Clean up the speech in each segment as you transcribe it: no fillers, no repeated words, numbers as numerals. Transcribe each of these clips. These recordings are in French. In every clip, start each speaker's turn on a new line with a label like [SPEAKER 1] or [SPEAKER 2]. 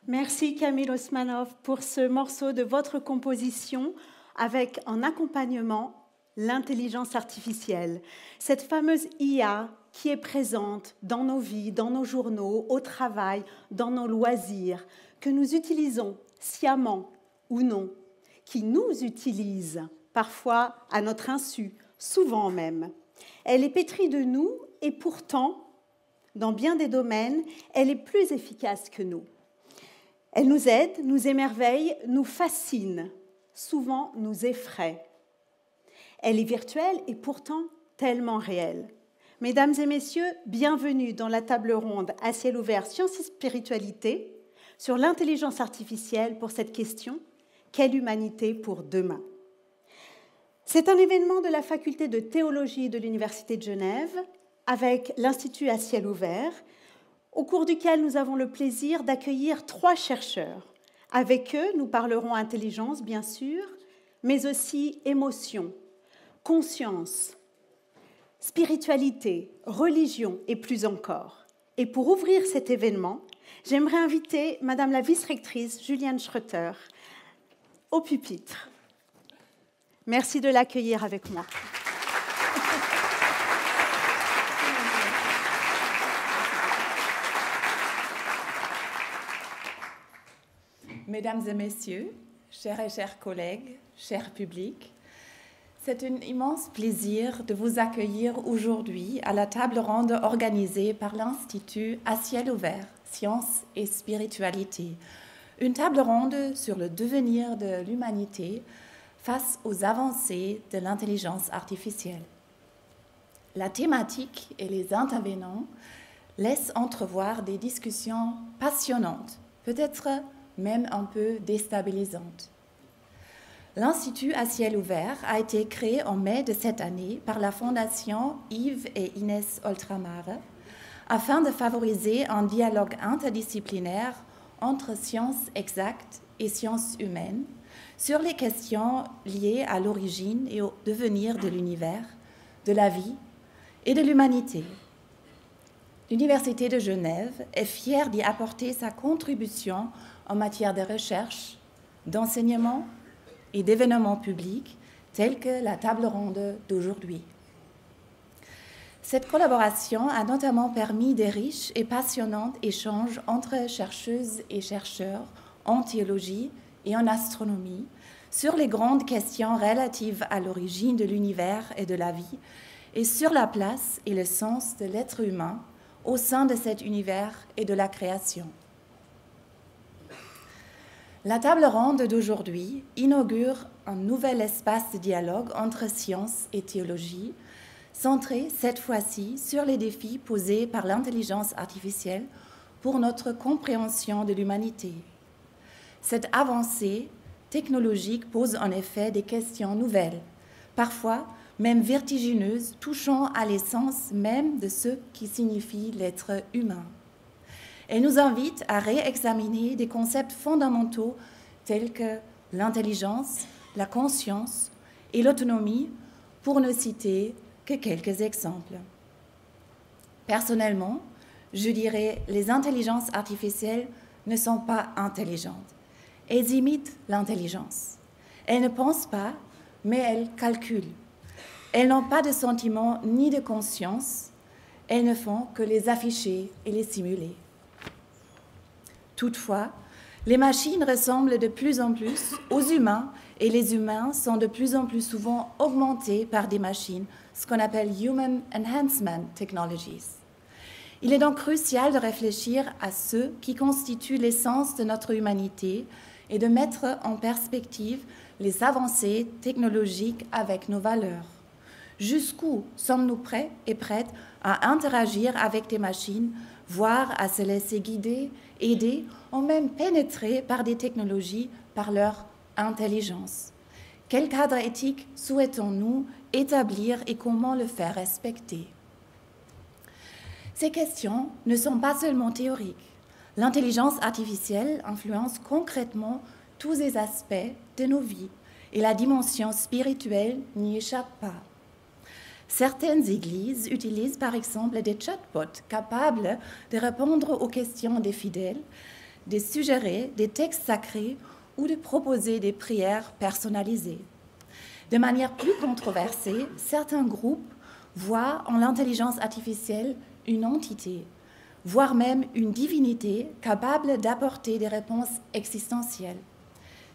[SPEAKER 1] Merci Camille Osmanov pour ce morceau de votre composition avec en accompagnement l'intelligence artificielle. Cette fameuse IA qui est présente dans nos vies, dans nos journaux, au travail, dans nos loisirs, que nous utilisons sciemment ou non, qui nous utilise parfois à notre insu, souvent même. Elle est pétrie de nous et pourtant, dans bien des domaines, elle est plus efficace que nous. Elle nous aide, nous émerveille, nous fascine, souvent nous effraie. Elle est virtuelle et pourtant tellement réelle. Mesdames et messieurs, bienvenue dans la table ronde à ciel ouvert Sciences et Spiritualité sur l'intelligence artificielle pour cette question « Quelle humanité pour demain ?» C'est un événement de la faculté de théologie de l'Université de Genève avec l'Institut à ciel ouvert, au cours duquel nous avons le plaisir d'accueillir 3 chercheurs. Avec eux, nous parlerons intelligence, bien sûr, mais aussi émotion, conscience, spiritualité, religion et plus encore. Et pour ouvrir cet événement, j'aimerais inviter Madame la vice-rectrice Juliane Schroeter au pupitre. Merci de l'accueillir avec moi.
[SPEAKER 2] Mesdames et messieurs, chers et chers collègues, cher public, c'est un immense plaisir de vous accueillir aujourd'hui à la table ronde organisée par l'Institut à ciel ouvert, Sciences et Spiritualité, une table ronde sur le devenir de l'humanité face aux avancées de l'intelligence artificielle. La thématique et les intervenants laissent entrevoir des discussions passionnantes, peut-être même un peu déstabilisante. L'Institut à ciel ouvert a été créé en mai de cette année par la Fondation Yves et Inès Oltramare afin de favoriser un dialogue interdisciplinaire entre sciences exactes et sciences humaines sur les questions liées à l'origine et au devenir de l'univers, de la vie et de l'humanité. L'Université de Genève est fière d'y apporter sa contribution en matière de recherche, d'enseignement et d'événements publics tels que la table ronde d'aujourd'hui. Cette collaboration a notamment permis des riches et passionnants échanges entre chercheuses et chercheurs en théologie et en astronomie sur les grandes questions relatives à l'origine de l'univers et de la vie et sur la place et le sens de l'être humain au sein de cet univers et de la création. La table ronde d'aujourd'hui inaugure un nouvel espace de dialogue entre science et théologie, centré cette fois-ci sur les défis posés par l'intelligence artificielle pour notre compréhension de l'humanité. Cette avancée technologique pose en effet des questions nouvelles, parfois même vertigineuses, touchant à l'essence même de ce qui signifie l'être humain. Elle nous invite à réexaminer des concepts fondamentaux tels que l'intelligence, la conscience et l'autonomie, pour ne citer que quelques exemples. Personnellement, je dirais les intelligences artificielles ne sont pas intelligentes. Elles imitent l'intelligence. Elles ne pensent pas, mais elles calculent. Elles n'ont pas de sentiments ni de conscience. Elles ne font que les afficher et les simuler. Toutefois, les machines ressemblent de plus en plus aux humains et les humains sont de plus en plus souvent augmentés par des machines, ce qu'on appelle Human Enhancement Technologies. Il est donc crucial de réfléchir à ce qui constitue l'essence de notre humanité et de mettre en perspective les avancées technologiques avec nos valeurs. Jusqu'où sommes-nous prêts et prêtes à interagir avec des machines, voire à se laisser guider, aider, ou même pénétrer par des technologies par leur intelligence? Quel cadre éthique souhaitons-nous établir et comment le faire respecter? Ces questions ne sont pas seulement théoriques. L'intelligence artificielle influence concrètement tous les aspects de nos vies et la dimension spirituelle n'y échappe pas. Certaines églises utilisent par exemple des chatbots capables de répondre aux questions des fidèles, de suggérer des textes sacrés ou de proposer des prières personnalisées. De manière plus controversée, certains groupes voient en l'intelligence artificielle une entité, voire même une divinité capable d'apporter des réponses existentielles.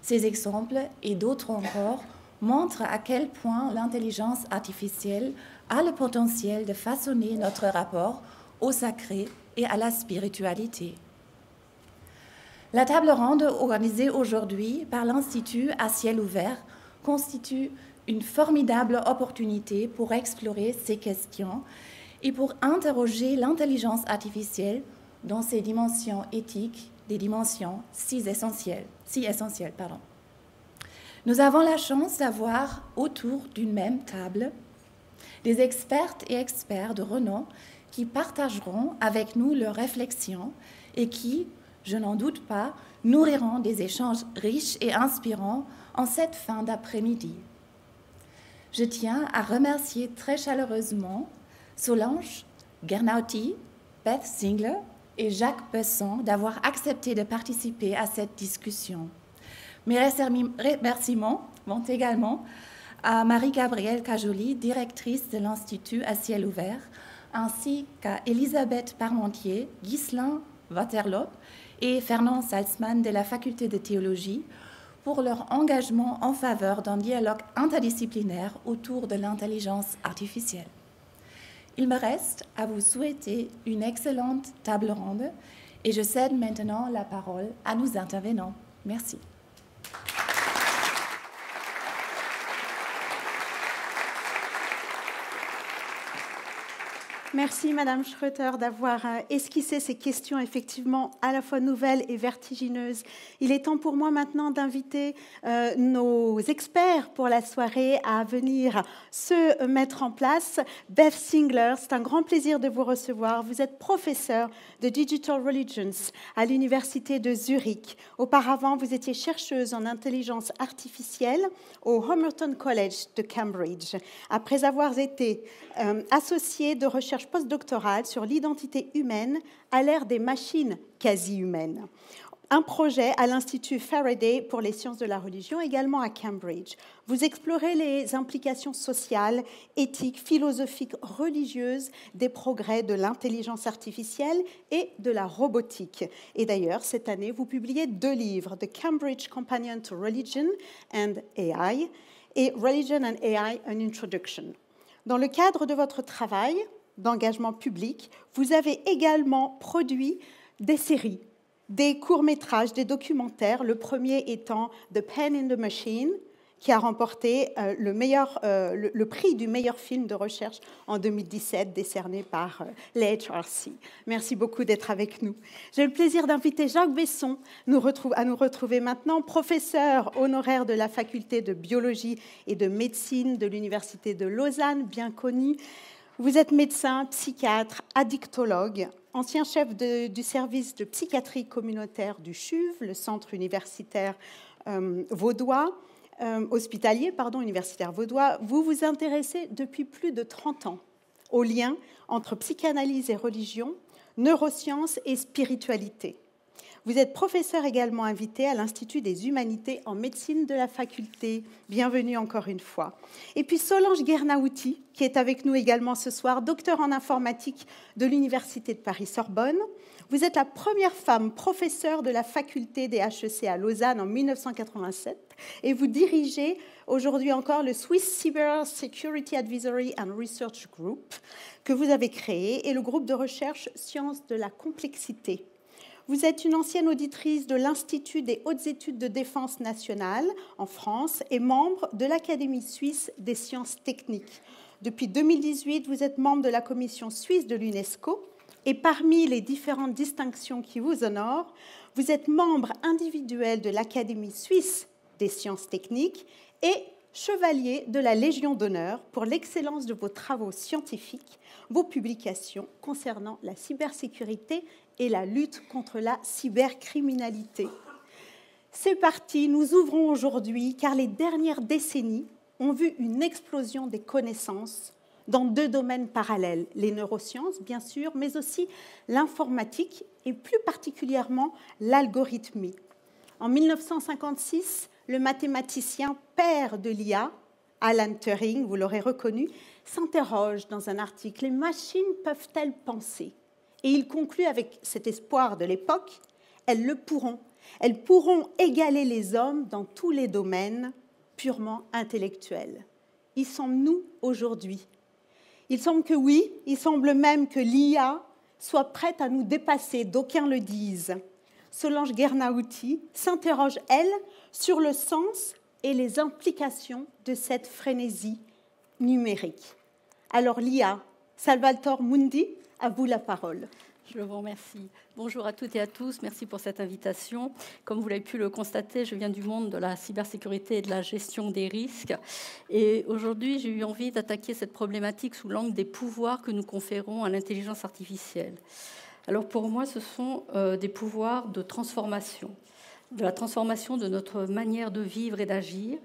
[SPEAKER 2] Ces exemples et d'autres encore montrent à quel point l'intelligence artificielle a le potentiel de façonner notre rapport au sacré et à la spiritualité. La table ronde organisée aujourd'hui par l'Institut à ciel ouvert constitue une formidable opportunité pour explorer ces questions et pour interroger l'intelligence artificielle dans ses dimensions éthiques, des dimensions si essentielles. Nous avons la chance d'avoir autour d'une même table des expertes et experts de renom qui partageront avec nous leurs réflexions et qui, je n'en doute pas, nourriront des échanges riches et inspirants en cette fin d'après-midi. Je tiens à remercier très chaleureusement Solange Gernauty, Beth Singler et Jacques Besson d'avoir accepté de participer à cette discussion. Mes remerciements vont également à Marie-Gabrielle Cajoli, directrice de l'Institut à ciel ouvert, ainsi qu'à Elisabeth Parmentier, Ghislain Waterloo et Fernand Salzman de la Faculté de théologie pour leur engagement en faveur d'un dialogue interdisciplinaire autour de l'intelligence artificielle. Il me reste à vous souhaiter une excellente table ronde et je cède maintenant la parole à nos intervenants. Merci.
[SPEAKER 1] Merci Madame Schroeter d'avoir esquissé ces questions effectivement à la fois nouvelles et vertigineuses. Il est temps pour moi maintenant d'inviter nos experts pour la soirée à venir se mettre en place. Beth Singler, c'est un grand plaisir de vous recevoir. Vous êtes professeure de Digital Religions à l'Université de Zurich. Auparavant, vous étiez chercheuse en intelligence artificielle au Homerton College de Cambridge. Après avoir été associée de recherche postdoctorale sur l'identité humaine à l'ère des machines quasi-humaines. Un projet à l'Institut Faraday pour les sciences de la religion, également à Cambridge. Vous explorez les implications sociales, éthiques, philosophiques, religieuses des progrès de l'intelligence artificielle et de la robotique. Et d'ailleurs, cette année, vous publiez 2 livres, The Cambridge Companion to Religion and AI et Religion and AI, An Introduction. Dans le cadre de votre travail d'engagement public, vous avez également produit des séries, des courts-métrages, des documentaires, le premier étant The Pen in the Machine, qui a remporté le prix du meilleur film de recherche en 2017, décerné par l'HRC. Merci beaucoup d'être avec nous. J'ai le plaisir d'inviter Jacques Besson à nous retrouver maintenant, professeur honoraire de la faculté de biologie et de médecine de l'Université de Lausanne, bien connu. Vous êtes médecin, psychiatre, addictologue, ancien chef du service de psychiatrie communautaire du CHUV, le centre universitaire vaudois, universitaire vaudois. Vous vous intéressez depuis plus de 30 ans au lien entre psychanalyse et religion, neurosciences et spiritualité. Vous êtes professeur également invité à l'Institut des Humanités en médecine de la faculté. Bienvenue encore une fois. Et puis Solange Guernaouty, qui est avec nous également ce soir, docteur en informatique de l'Université de Paris-Sorbonne. Vous êtes la première femme professeure de la faculté des HEC à Lausanne en 1987 et vous dirigez aujourd'hui encore le Swiss Cyber Security Advisory and Research Group que vous avez créé et le groupe de recherche Sciences de la complexité. Vous êtes une ancienne auditrice de l'Institut des hautes études de défense nationale en France et membre de l'Académie suisse des sciences techniques. Depuis 2018, vous êtes membre de la commission suisse de l'UNESCO et parmi les différentes distinctions qui vous honorent, vous êtes membre individuel de l'Académie suisse des sciences techniques et chevalier de la Légion d'honneur pour l'excellence de vos travaux scientifiques, vos publications concernant la cybersécurité et la lutte contre la cybercriminalité. C'est parti, nous ouvrons aujourd'hui car les dernières décennies ont vu une explosion des connaissances dans 2 domaines parallèles, les neurosciences bien sûr, mais aussi l'informatique et plus particulièrement l'algorithmie. En 1956, le mathématicien père de l'IA, Alan Turing, vous l'aurez reconnu, s'interroge dans un article « Les machines peuvent-elles penser ?» Et il conclut avec cet espoir de l'époque, elles le pourront. Elles pourront égaler les hommes dans tous les domaines purement intellectuels. Y sommes-nous aujourd'hui? Il semble que oui, il semble même que l'IA soit prête à nous dépasser, d'aucuns le disent. Solange Guernaouty s'interroge, elle, sur le sens et les implications de cette frénésie numérique. Alors l'IA, Salvatore Mundi, à vous la parole.
[SPEAKER 3] Je vous remercie. Bonjour à toutes et à tous. Merci pour cette invitation. Comme vous l'avez pu le constater, je viens du monde de la cybersécurité et de la gestion des risques. Et aujourd'hui, j'ai eu envie d'attaquer cette problématique sous l'angle des pouvoirs que nous conférons à l'intelligence artificielle. Alors pour moi, ce sont des pouvoirs de transformation de notre manière de vivre et d'agir,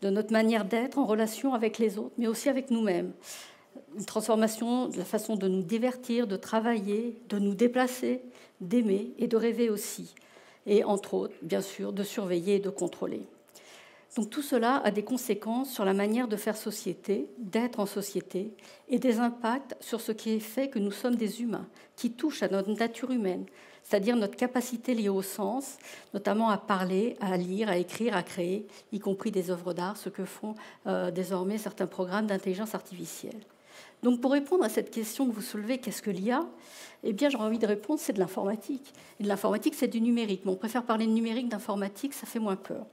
[SPEAKER 3] de notre manière d'être en relation avec les autres, mais aussi avec nous-mêmes. Une transformation de la façon de nous divertir, de travailler, de nous déplacer, d'aimer et de rêver aussi. Et entre autres, bien sûr, de surveiller et de contrôler. Donc tout cela a des conséquences sur la manière de faire société, d'être en société, et des impacts sur ce qui fait que nous sommes des humains, qui touchent à notre nature humaine, c'est-à-dire notre capacité liée au sens, notamment à parler, à lire, à écrire, à créer, y compris des œuvres d'art, ce que font désormais certains programmes d'intelligence artificielle. Donc pour répondre à cette question que vous soulevez, qu'est-ce que l'IA ? Eh bien, j'aurais envie de répondre, c'est de l'informatique. Et de l'informatique, c'est du numérique. Mais on préfère parler de numérique, d'informatique, ça fait moins peur.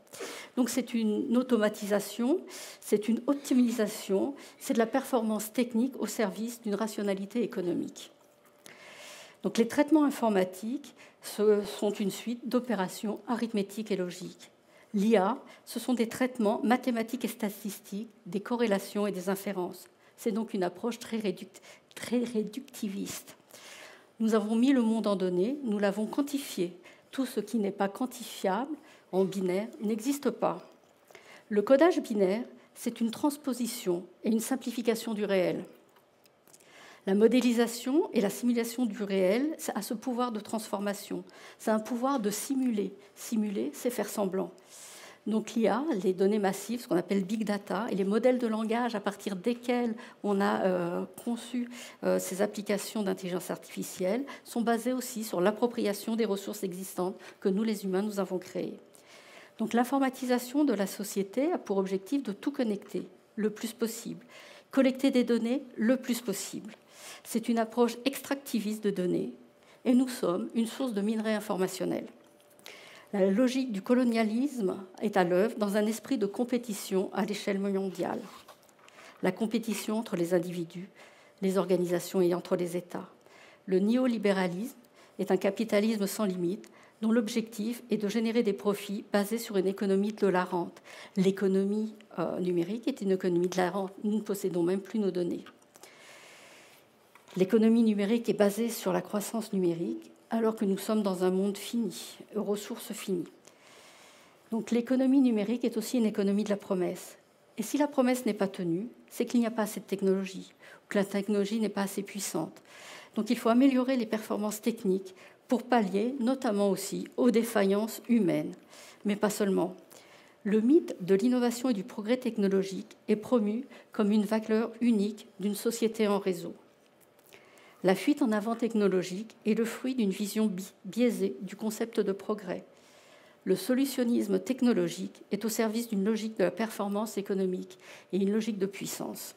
[SPEAKER 3] Donc c'est une automatisation, c'est une optimisation, c'est de la performance technique au service d'une rationalité économique. Donc les traitements informatiques sont une suite d'opérations arithmétiques et logiques. L'IA, ce sont des traitements mathématiques et statistiques, des corrélations et des inférences. C'est donc une approche très réductiviste. Nous avons mis le monde en données, nous l'avons quantifié. Tout ce qui n'est pas quantifiable en binaire n'existe pas. Le codage binaire, c'est une transposition et une simplification du réel. La modélisation et la simulation du réel, ça a ce pouvoir de transformation. C'est un pouvoir de simuler. Simuler, c'est faire semblant. Donc l'IA, les données massives, ce qu'on appelle big data, et les modèles de langage à partir desquels on a conçu ces applications d'intelligence artificielle, sont basés aussi sur l'appropriation des ressources existantes que nous, les humains, nous avons créées. Donc l'informatisation de la société a pour objectif de tout connecter le plus possible, collecter des données le plus possible. C'est une approche extractiviste de données, et nous sommes une source de minerais informationnels. La logique du colonialisme est à l'œuvre dans un esprit de compétition à l'échelle mondiale. La compétition entre les individus, les organisations et entre les États. Le néolibéralisme est un capitalisme sans limite dont l'objectif est de générer des profits basés sur une économie de la rente. L'économie numérique est une économie de la rente. Nous ne possédons même plus nos données. L'économie numérique est basée sur la croissance numérique, alors que nous sommes dans un monde fini, aux ressources finies. Donc l'économie numérique est aussi une économie de la promesse. Et si la promesse n'est pas tenue, c'est qu'il n'y a pas assez de technologie, ou que la technologie n'est pas assez puissante. Donc il faut améliorer les performances techniques pour pallier notamment aussi aux défaillances humaines, mais pas seulement. Le mythe de l'innovation et du progrès technologique est promu comme une valeur unique d'une société en réseau. La fuite en avant technologique est le fruit d'une vision biaisée du concept de progrès. Le solutionnisme technologique est au service d'une logique de la performance économique et une logique de puissance.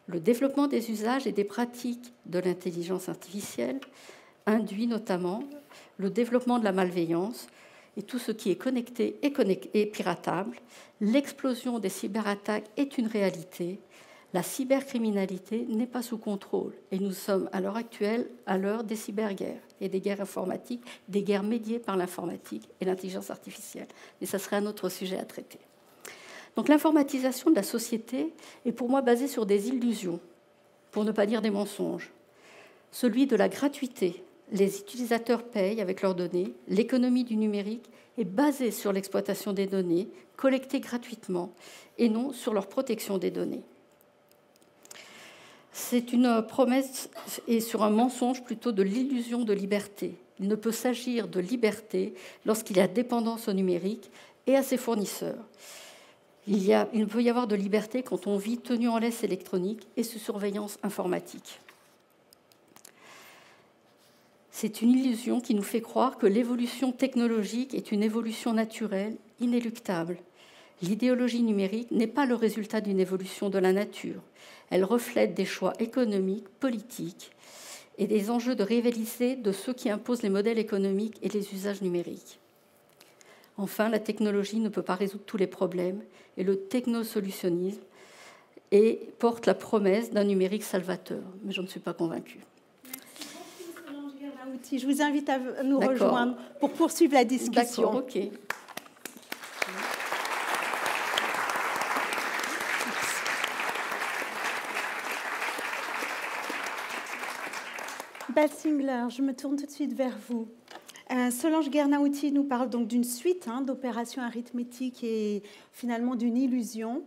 [SPEAKER 3] Le développement des usages et des pratiques de l'intelligence artificielle induit notamment le développement de la malveillance et tout ce qui est connecté et piratable. L'explosion des cyberattaques est une réalité. La cybercriminalité n'est pas sous contrôle et nous sommes à l'heure actuelle à l'heure des cyberguerres et des guerres informatiques, des guerres médiées par l'informatique et l'intelligence artificielle. Mais ça serait un autre sujet à traiter. Donc l'informatisation de la société est pour moi basée sur des illusions, pour ne pas dire des mensonges. Celui de la gratuité, les utilisateurs payent avec leurs données, l'économie du numérique est basée sur l'exploitation des données collectées gratuitement et non sur leur protection des données. C'est une promesse et sur un mensonge plutôt de l'illusion de liberté. Il ne peut s'agir de liberté lorsqu'il y a dépendance au numérique et à ses fournisseurs. Il peut y avoir de liberté quand on vit tenu en laisse électronique et sous surveillance informatique. C'est une illusion qui nous fait croire que l'évolution technologique est une évolution naturelle, inéluctable. L'idéologie numérique n'est pas le résultat d'une évolution de la nature. Elle reflète des choix économiques, politiques et des enjeux de rivalité de ceux qui imposent les modèles économiques et les usages numériques. Enfin, la technologie ne peut pas résoudre tous les problèmes et le technosolutionnisme porte la promesse d'un numérique salvateur. Mais je ne suis pas convaincue.
[SPEAKER 1] Merci beaucoup, Solange Guernaouty. Je vous invite à nous rejoindre pour poursuivre la discussion.
[SPEAKER 3] D'accord, ok.
[SPEAKER 1] Beth Singler, je me tourne tout de suite vers vous. Solange Guernaouty nous parle donc d'une suite d'opérations arithmétiques et finalement d'une illusion.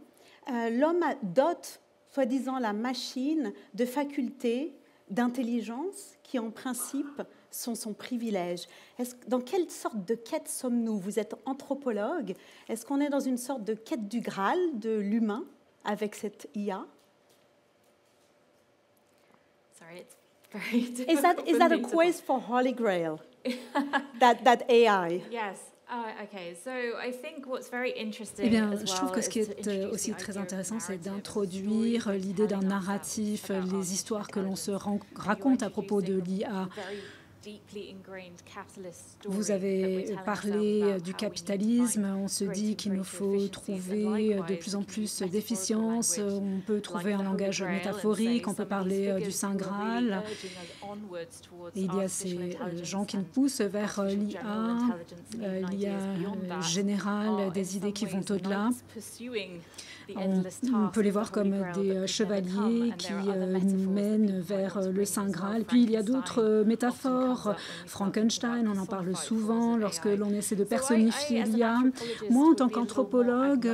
[SPEAKER 1] L'homme dote, soi-disant, la machine de facultés d'intelligence qui, en principe, sont son privilège. Dans quelle sorte de quête sommes-nous? Vous êtes anthropologue. Est-ce qu'on est dans une sorte de quête du Graal de l'humain avec cette IA?
[SPEAKER 4] Sorry, it's very
[SPEAKER 1] Is that a quiz for Holy Grail? that AI?
[SPEAKER 4] Yes. Eh bien, je trouve que ce qui est aussi très intéressant, c'est d'introduire l'idée d'un narratif, les histoires que l'on se raconte à propos de l'IA. Vous avez parlé du capitalisme, on se dit qu'il nous faut trouver de plus en plus d'efficience, on peut trouver un langage métaphorique, on peut parler du Saint Graal. Et il y a ces gens qui nous poussent vers l'IA générale, des idées qui vont au-delà. On peut les voir comme des chevaliers qui mènent vers le Saint Graal. Puis il y a d'autres métaphores. Frankenstein, on en parle souvent lorsque l'on essaie de personnifier l'IA. Moi, en tant qu'anthropologue,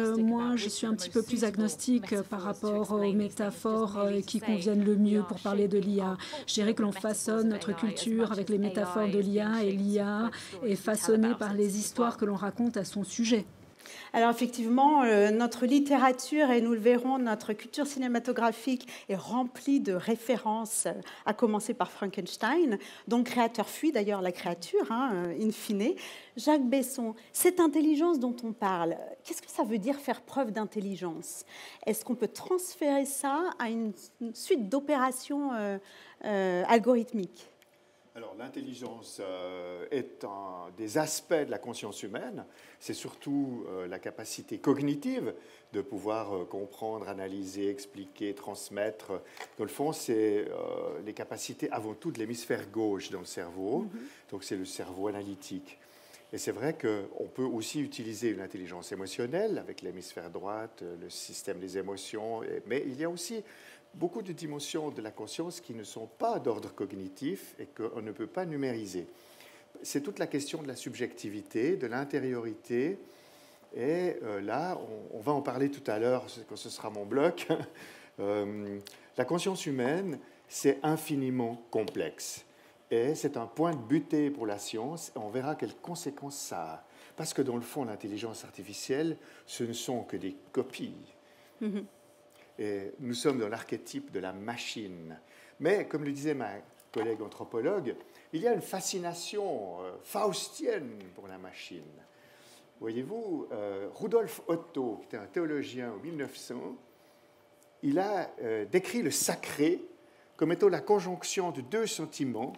[SPEAKER 4] je suis un petit peu plus agnostique par rapport aux métaphores qui conviennent le mieux pour parler de l'IA. Je dirais que l'on façonne notre culture avec les métaphores de l'IA et l'IA est façonnée par les histoires que l'on raconte à son sujet.
[SPEAKER 1] Alors effectivement, notre littérature, et nous le verrons, notre culture cinématographique est remplie de références, à commencer par Frankenstein, dont le créateur fuit d'ailleurs la créature, in fine. Jacques Besson, cette intelligence dont on parle, qu'est-ce que ça veut dire faire preuve d'intelligence? Est-ce qu'on peut transférer ça à une suite d'opérations algorithmiques?
[SPEAKER 5] Alors, l'intelligence est un des aspects de la conscience humaine. C'est surtout la capacité cognitive de pouvoir comprendre, analyser, expliquer, transmettre. Dans le fond, c'est les capacités avant tout de l'hémisphère gauche dans le cerveau. Donc, c'est le cerveau analytique. Et c'est vrai qu'on peut aussi utiliser une intelligence émotionnelle avec l'hémisphère droite, le système des émotions. Mais il y a aussi beaucoup de dimensions de la conscience qui ne sont pas d'ordre cognitif et qu'on ne peut pas numériser. C'est toute la question de la subjectivité, de l'intériorité. Et là, on va en parler tout à l'heure, quand ce sera mon bloc. La conscience humaine, c'est infiniment complexe. Et c'est un point de butée pour la science. Et on verra quelles conséquences ça a. Parce que dans le fond, l'intelligence artificielle, ce ne sont que des copies. Et nous sommes dans l'archétype de la machine. Mais, comme le disait ma collègue anthropologue, il y a une fascination faustienne pour la machine. Voyez-vous, Rudolf Otto, qui était un théologien en 1900, il a décrit le sacré comme étant la conjonction de deux sentiments,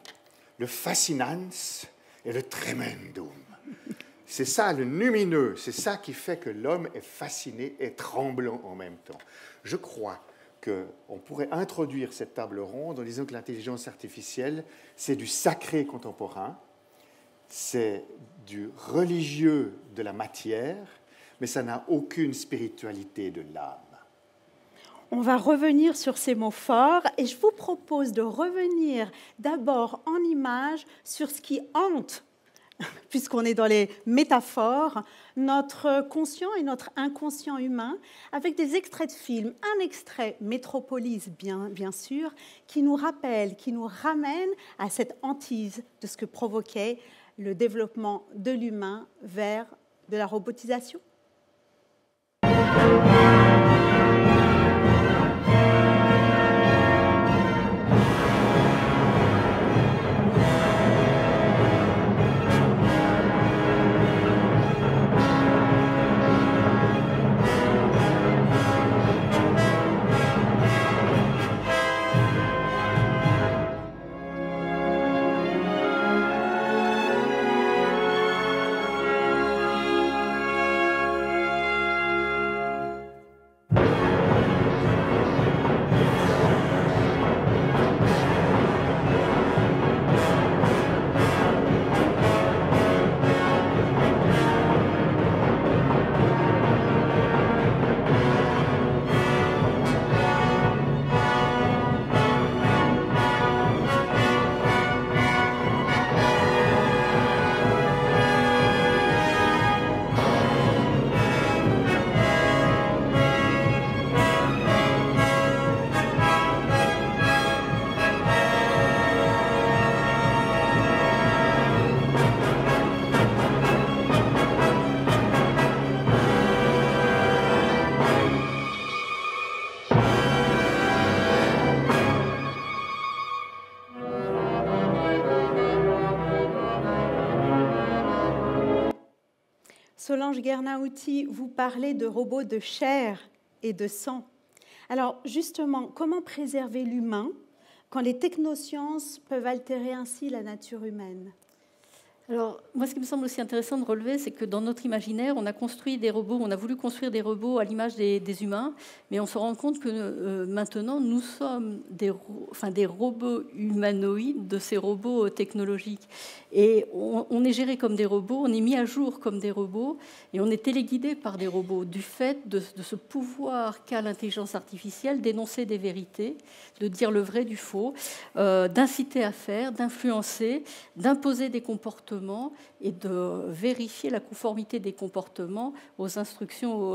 [SPEAKER 5] le fascinans et le tremendum. C'est ça, le lumineux, c'est ça qui fait que l'homme est fasciné et tremblant en même temps. Je crois qu'on pourrait introduire cette table ronde en disant que l'intelligence artificielle, c'est du sacré contemporain, c'est du religieux de la matière, mais ça n'a aucune spiritualité de l'âme.
[SPEAKER 1] On va revenir sur ces mots forts et je vous propose de revenir d'abord en images sur ce qui hante, puisqu'on est dans les métaphores, notre conscient et notre inconscient humain, avec des extraits de films. Un extrait, Métropolis, bien sûr, qui nous rappelle, qui nous ramène à cette hantise de ce que provoquait le développement de l'humain vers de la robotisation. Solange Guernauty, vous parlez de robots de chair et de sang. Alors justement, comment préserver l'humain quand les technosciences peuvent altérer ainsi la nature humaine ?
[SPEAKER 3] Alors, moi, ce qui me semble aussi intéressant de relever, c'est que dans notre imaginaire, on a construit des robots, on a voulu construire des robots à l'image des humains, mais on se rend compte que maintenant, nous sommes des robots humanoïdes de ces robots technologiques. Et on est géré comme des robots, on est mis à jour comme des robots, et on est téléguidé par des robots, du fait de ce pouvoir qu'a l'intelligence artificielle d'énoncer des vérités, de dire le vrai du faux, d'inciter à faire, d'influencer, d'imposer des comportements et de vérifier la conformité des comportements aux instructions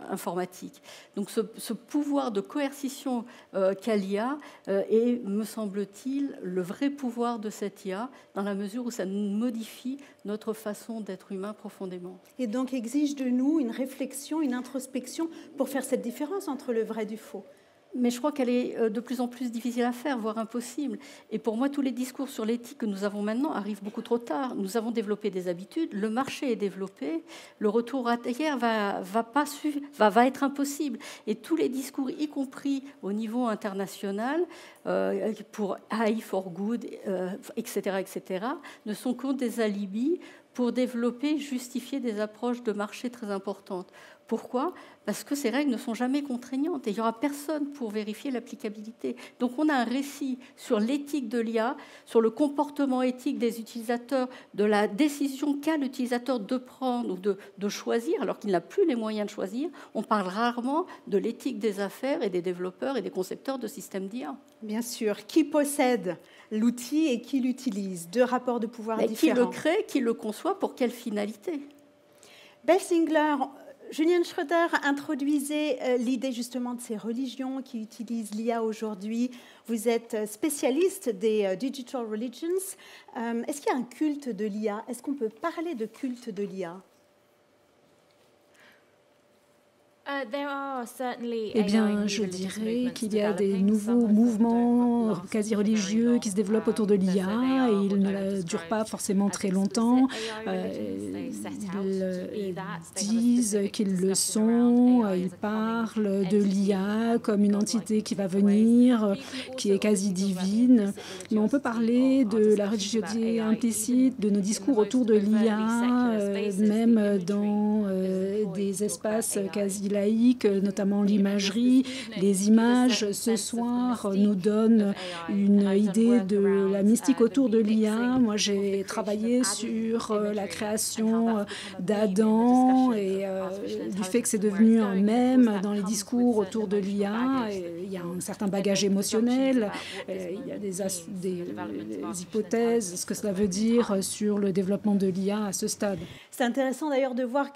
[SPEAKER 3] informatiques. Donc ce pouvoir de coercition qu'a l'IA est, me semble-t-il, le vrai pouvoir de cette IA, dans la mesure où ça modifie notre façon d'être humain profondément.
[SPEAKER 1] Et donc exige de nous une réflexion, une introspection pour faire cette différence entre le vrai et du faux.
[SPEAKER 3] Mais je crois qu'elle est de plus en plus difficile à faire, voire impossible. Et pour moi, tous les discours sur l'éthique que nous avons maintenant arrivent beaucoup trop tard. Nous avons développé des habitudes, le marché est développé, le retour à terre va être impossible. Et tous les discours, y compris au niveau international, pour AI for Good, etc., ne sont que des alibis pour développer, justifier des approches de marché très importantes. Pourquoi ? Parce que ces règles ne sont jamais contraignantes et il n'y aura personne pour vérifier l'applicabilité. Donc on a un récit sur l'éthique de l'IA, sur le comportement éthique des utilisateurs, de la décision qu'a l'utilisateur de prendre ou de choisir, alors qu'il n'a plus les moyens de choisir. On parle rarement de l'éthique des affaires et des développeurs et des concepteurs de systèmes d'IA.
[SPEAKER 1] Bien sûr. Qui possède l'outil et qui l'utilise ? Deux rapports de pouvoir différents.
[SPEAKER 3] Qui le crée, qui le conçoit, pour quelle finalité ?
[SPEAKER 1] Beth Singler, Julian Schroeder introduisait l'idée justement de ces religions qui utilisent l'IA aujourd'hui. Vous êtes spécialiste des digital religions. Est-ce qu'il y a un culte de l'IA ? Est-ce qu'on peut parler de culte de l'IA ?
[SPEAKER 4] Eh bien, je dirais qu'il y a des nouveaux mouvements quasi-religieux qui se développent autour de l'IA et ils ne durent pas forcément très longtemps. Ils disent qu'ils le sont, ils parlent de l'IA comme une entité qui va venir, qui est quasi divine. Mais on peut parler de la religiosité implicite, de nos discours autour de l'IA, même dans des espaces quasi laïques, notamment l'imagerie. Les images, ce soir, nous donnent une idée de la mystique autour de l'IA. Moi, j'ai travaillé sur la création d'Adam et du fait que c'est devenu un mème dans les discours autour de l'IA. Il y a un certain bagage émotionnel, il y a des hypothèses, ce que cela veut dire sur le développement de l'IA à ce stade.
[SPEAKER 1] C'est intéressant d'ailleurs de voir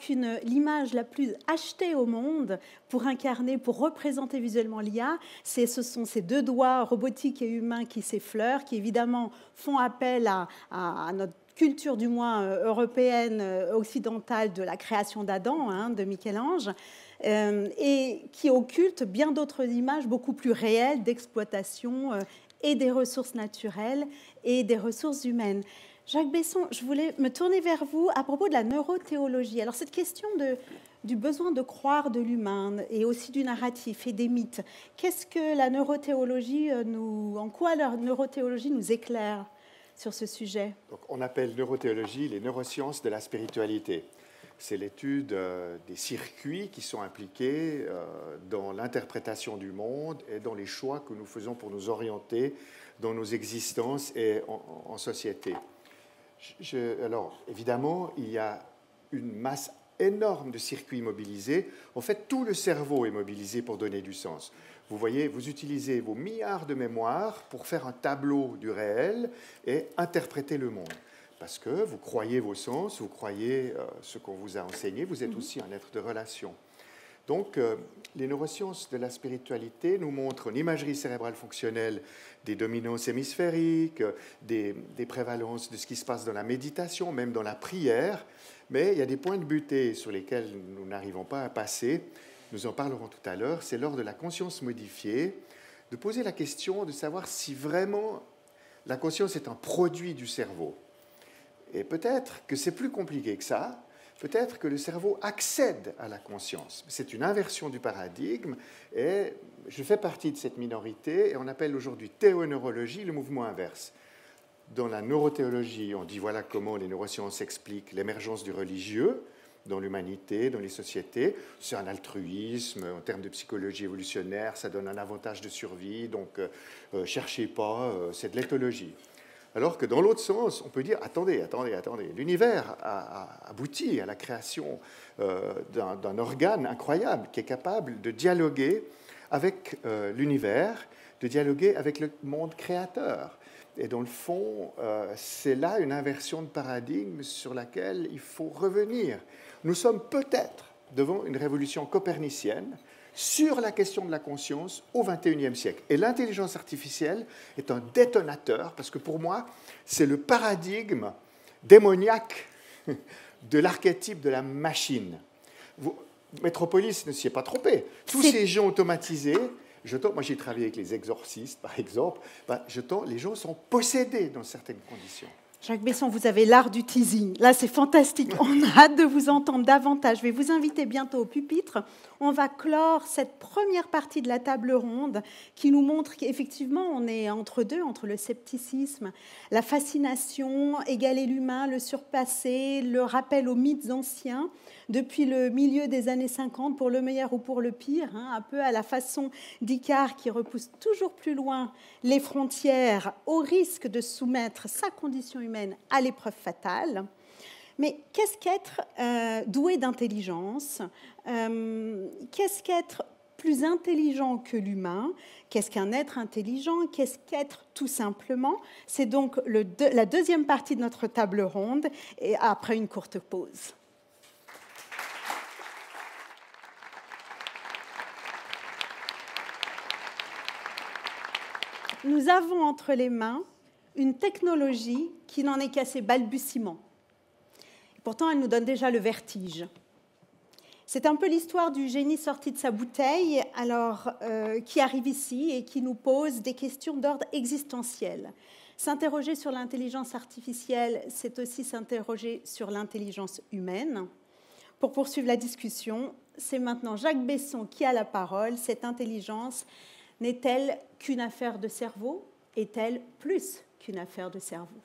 [SPEAKER 1] l'image la plus achetée au monde pour incarner, pour représenter visuellement l'IA, ce sont ces deux doigts robotiques et humains qui s'effleurent, qui évidemment font appel à notre culture du moins européenne, occidentale de la création d'Adam, de Michel-Ange, et qui occulte bien d'autres images beaucoup plus réelles d'exploitation et des ressources naturelles et des ressources humaines. Jacques Besson, je voulais me tourner vers vous à propos de la neurothéologie. Alors cette question du besoin de croire de l'humain et aussi du narratif et des mythes, qu'est-ce que la neurothéologie en quoi la neurothéologie nous éclaire sur ce sujet ?
[SPEAKER 5] Donc, on appelle neurothéologie les neurosciences de la spiritualité. C'est l'étude des circuits qui sont impliqués dans l'interprétation du monde et dans les choix que nous faisons pour nous orienter dans nos existences et en société. Alors, évidemment, il y a une masse énorme de circuits mobilisés. En fait, tout le cerveau est mobilisé pour donner du sens. Vous voyez, vous utilisez vos milliards de mémoires pour faire un tableau du réel et interpréter le monde. Parce que vous croyez vos sens, vous croyez ce qu'on vous a enseigné, vous êtes aussi un être de relation. Donc, les neurosciences de la spiritualité nous montrent une imagerie cérébrale fonctionnelle des dominances hémisphériques, des prévalences de ce qui se passe dans la méditation, même dans la prière. Mais il y a des points de butée sur lesquels nous n'arrivons pas à passer. Nous en parlerons tout à l'heure. C'est lors de la conscience modifiée de poser la question de savoir si vraiment la conscience est un produit du cerveau. Et peut-être que c'est plus compliqué que ça, peut-être que le cerveau accède à la conscience. C'est une inversion du paradigme et je fais partie de cette minorité et on appelle aujourd'hui théoneurologie le mouvement inverse. Dans la neurothéologie, on dit voilà comment les neurosciences expliquent l'émergence du religieux dans l'humanité, dans les sociétés. C'est un altruisme, en termes de psychologie évolutionnaire, ça donne un avantage de survie, donc cherchez pas, c'est de l'éthologie. Alors que dans l'autre sens, on peut dire attendez, l'univers a abouti à la création d'un organe incroyable qui est capable de dialoguer avec l'univers, de dialoguer avec le monde créateur. Et dans le fond, c'est là une inversion de paradigme sur laquelle il faut revenir. Nous sommes peut-être devant une révolution copernicienne sur la question de la conscience au XXIe siècle. Et l'intelligence artificielle est un détonateur, parce que pour moi, c'est le paradigme démoniaque de l'archétype de la machine. Metropolis ne s'y est pas trompé. Tous ces gens automatisés, moi j'ai travaillé avec les exorcistes, par exemple, les gens sont possédés dans certaines conditions.
[SPEAKER 1] Jacques Besson, vous avez l'art du teasing. Là, c'est fantastique. On a hâte de vous entendre davantage. Je vais vous inviter bientôt au pupitre. On va clore cette première partie de la table ronde qui nous montre qu'effectivement, on est entre deux, entre le scepticisme, la fascination, égaler l'humain, le surpasser, le rappel aux mythes anciens, depuis le milieu des années 50, pour le meilleur ou pour le pire, un peu à la façon d'Icare qui repousse toujours plus loin les frontières au risque de soumettre sa condition humaine à l'épreuve fatale. Mais qu'est-ce qu'être doué d'intelligence? Qu'est-ce qu'être plus intelligent que l'humain? Qu'est-ce qu'un être intelligent? Qu'est-ce qu'être tout simplement? C'est donc la deuxième partie de notre table ronde, et après une courte pause. Nous avons entre les mains une technologie qui n'en est qu'à ses balbutiements. Pourtant, elle nous donne déjà le vertige. C'est un peu l'histoire du génie sorti de sa bouteille, qui arrive ici et qui nous pose des questions d'ordre existentiel. S'interroger sur l'intelligence artificielle, c'est aussi s'interroger sur l'intelligence humaine. Pour poursuivre la discussion, c'est maintenant Jacques Besson qui a la parole. Cette intelligence n'est-elle qu'une affaire de cerveau? Est-elle plus qu'une affaire de cerveau?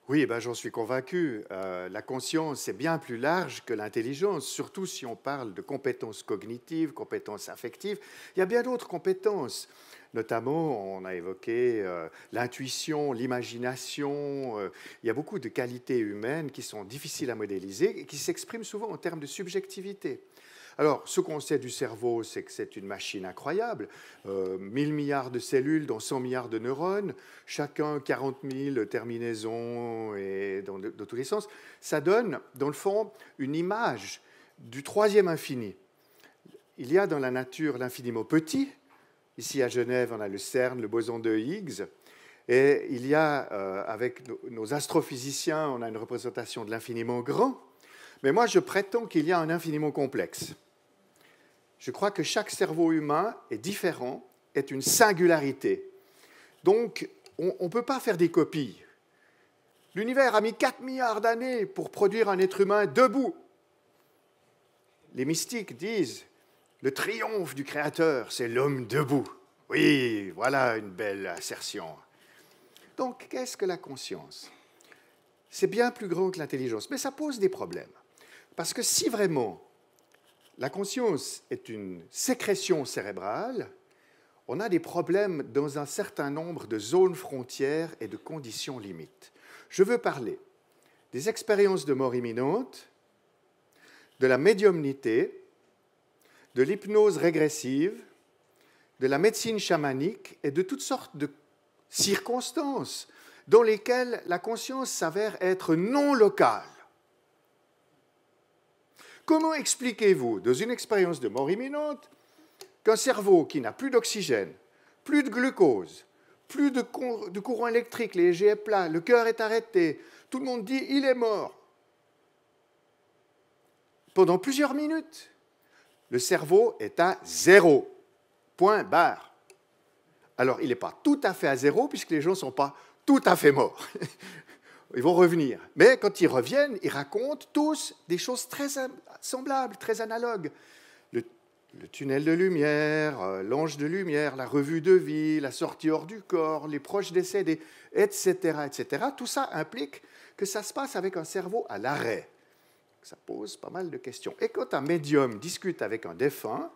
[SPEAKER 5] Oui, j'en suis convaincu. La conscience est bien plus large que l'intelligence, surtout si on parle de compétences cognitives, compétences affectives. Il y a bien d'autres compétences. Notamment, on a évoqué l'intuition, l'imagination. Il y a beaucoup de qualités humaines qui sont difficiles à modéliser et qui s'expriment souvent en termes de subjectivité. Alors, ce qu'on sait du cerveau, c'est que c'est une machine incroyable. 1000 milliards de cellules dans 100 milliards de neurones, chacun 40 000 terminaisons et dans tous les sens. Ça donne, dans le fond, une image du troisième infini. Il y a dans la nature l'infiniment petit. Ici, à Genève, on a le CERN, le boson de Higgs. Et il y a, avec nos astrophysiciens, on a une représentation de l'infiniment grand. Mais moi, je prétends qu'il y a un infiniment complexe. Je crois que chaque cerveau humain est différent, est une singularité. Donc, on ne peut pas faire des copies. L'univers a mis 4 milliards d'années pour produire un être humain debout. Les mystiques disent, le triomphe du Créateur, c'est l'homme debout. Oui, voilà une belle assertion. Donc, qu'est-ce que la conscience? C'est bien plus grand que l'intelligence, mais ça pose des problèmes. Parce que si vraiment la conscience est une sécrétion cérébrale, on a des problèmes dans un certain nombre de zones frontières et de conditions limites. Je veux parler des expériences de mort imminente, de la médiumnité, de l'hypnose régressive, de la médecine chamanique et de toutes sortes de circonstances dans lesquelles la conscience s'avère être non locale. Comment expliquez-vous, dans une expérience de mort imminente, qu'un cerveau qui n'a plus d'oxygène, plus de glucose, plus de courant électrique, les EEG est plat, le cœur est arrêté, tout le monde dit « il est mort ». Pendant plusieurs minutes, le cerveau est à 0, point barre. Alors, il n'est pas tout à fait à 0, puisque les gens ne sont pas tout à fait morts. Ils vont revenir. Mais quand ils reviennent, ils racontent tous des choses très semblables, très analogues. Le tunnel de lumière, l'ange de lumière, la revue de vie, la sortie hors du corps, les proches décédés, etc., etc. Tout ça implique que ça se passe avec un cerveau à l'arrêt. Ça pose pas mal de questions. Et quand un médium discute avec un défunt,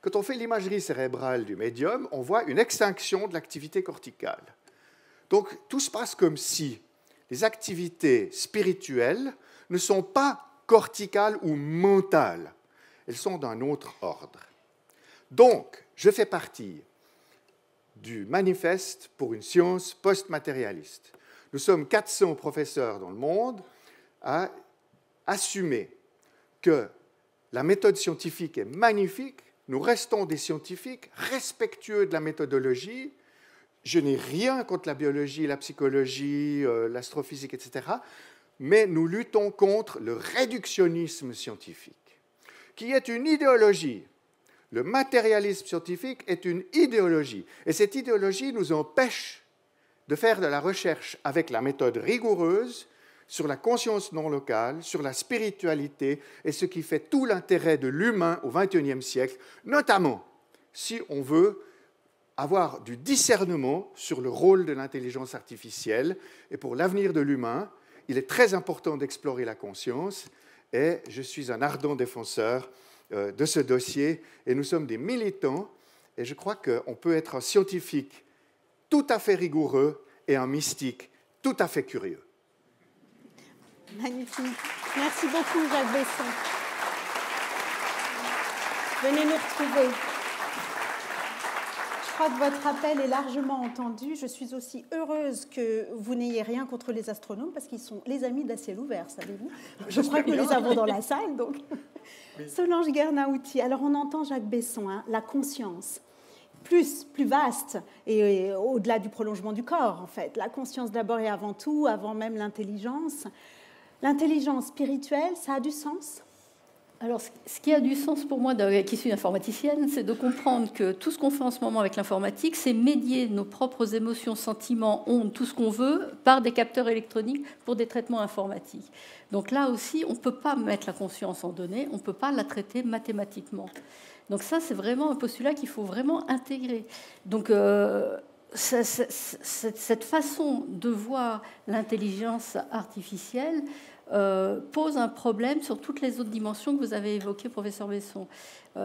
[SPEAKER 5] quand on fait l'imagerie cérébrale du médium, on voit une extinction de l'activité corticale. Donc tout se passe comme si les activités spirituelles ne sont pas corticales ou mentales. Elles sont d'un autre ordre. Donc, je fais partie du manifeste pour une science post-matérialiste. Nous sommes 400 professeurs dans le monde à assumer que la méthode scientifique est magnifique, nous restons des scientifiques respectueux de la méthodologie. Je n'ai rien contre la biologie, la psychologie, l'astrophysique, etc., mais nous luttons contre le réductionnisme scientifique, qui est une idéologie. Le matérialisme scientifique est une idéologie. Et cette idéologie nous empêche de faire de la recherche avec la méthode rigoureuse sur la conscience non locale, sur la spiritualité et ce qui fait tout l'intérêt de l'humain au XXIe siècle, notamment si on veut avoir du discernement sur le rôle de l'intelligence artificielle. Et pour l'avenir de l'humain, il est très important d'explorer la conscience. Et je suis un ardent défenseur de ce dossier. Et nous sommes des militants. Et je crois qu'on peut être un scientifique tout à fait rigoureux et un mystique tout à fait curieux.
[SPEAKER 1] Magnifique. Merci beaucoup, Jacques Besson. Venez nous retrouver. Je crois que votre appel est largement entendu. Je suis aussi heureuse que vous n'ayez rien contre les astronomes, parce qu'ils sont les amis d'A Ciel Ouvert, savez-vous. Je crois que nous les avons dans la salle. Donc. Solange Guernauty, alors on entend Jacques Besson, hein, la conscience. Plus vaste, et au-delà du prolongement du corps, en fait. La conscience d'abord et avant tout, avant même l'intelligence. L'intelligence spirituelle, ça a du sens ?
[SPEAKER 3] Alors, ce qui a du sens pour moi, qui suis informaticienne, c'est de comprendre que tout ce qu'on fait en ce moment avec l'informatique, c'est médier nos propres émotions, sentiments, ondes, tout ce qu'on veut, par des capteurs électroniques pour des traitements informatiques. Donc là aussi, on ne peut pas mettre la conscience en données, on ne peut pas la traiter mathématiquement. Donc ça, c'est vraiment un postulat qu'il faut vraiment intégrer. Donc cette façon de voir l'intelligence artificielle pose un problème sur toutes les autres dimensions que vous avez évoquées, professeur Besson.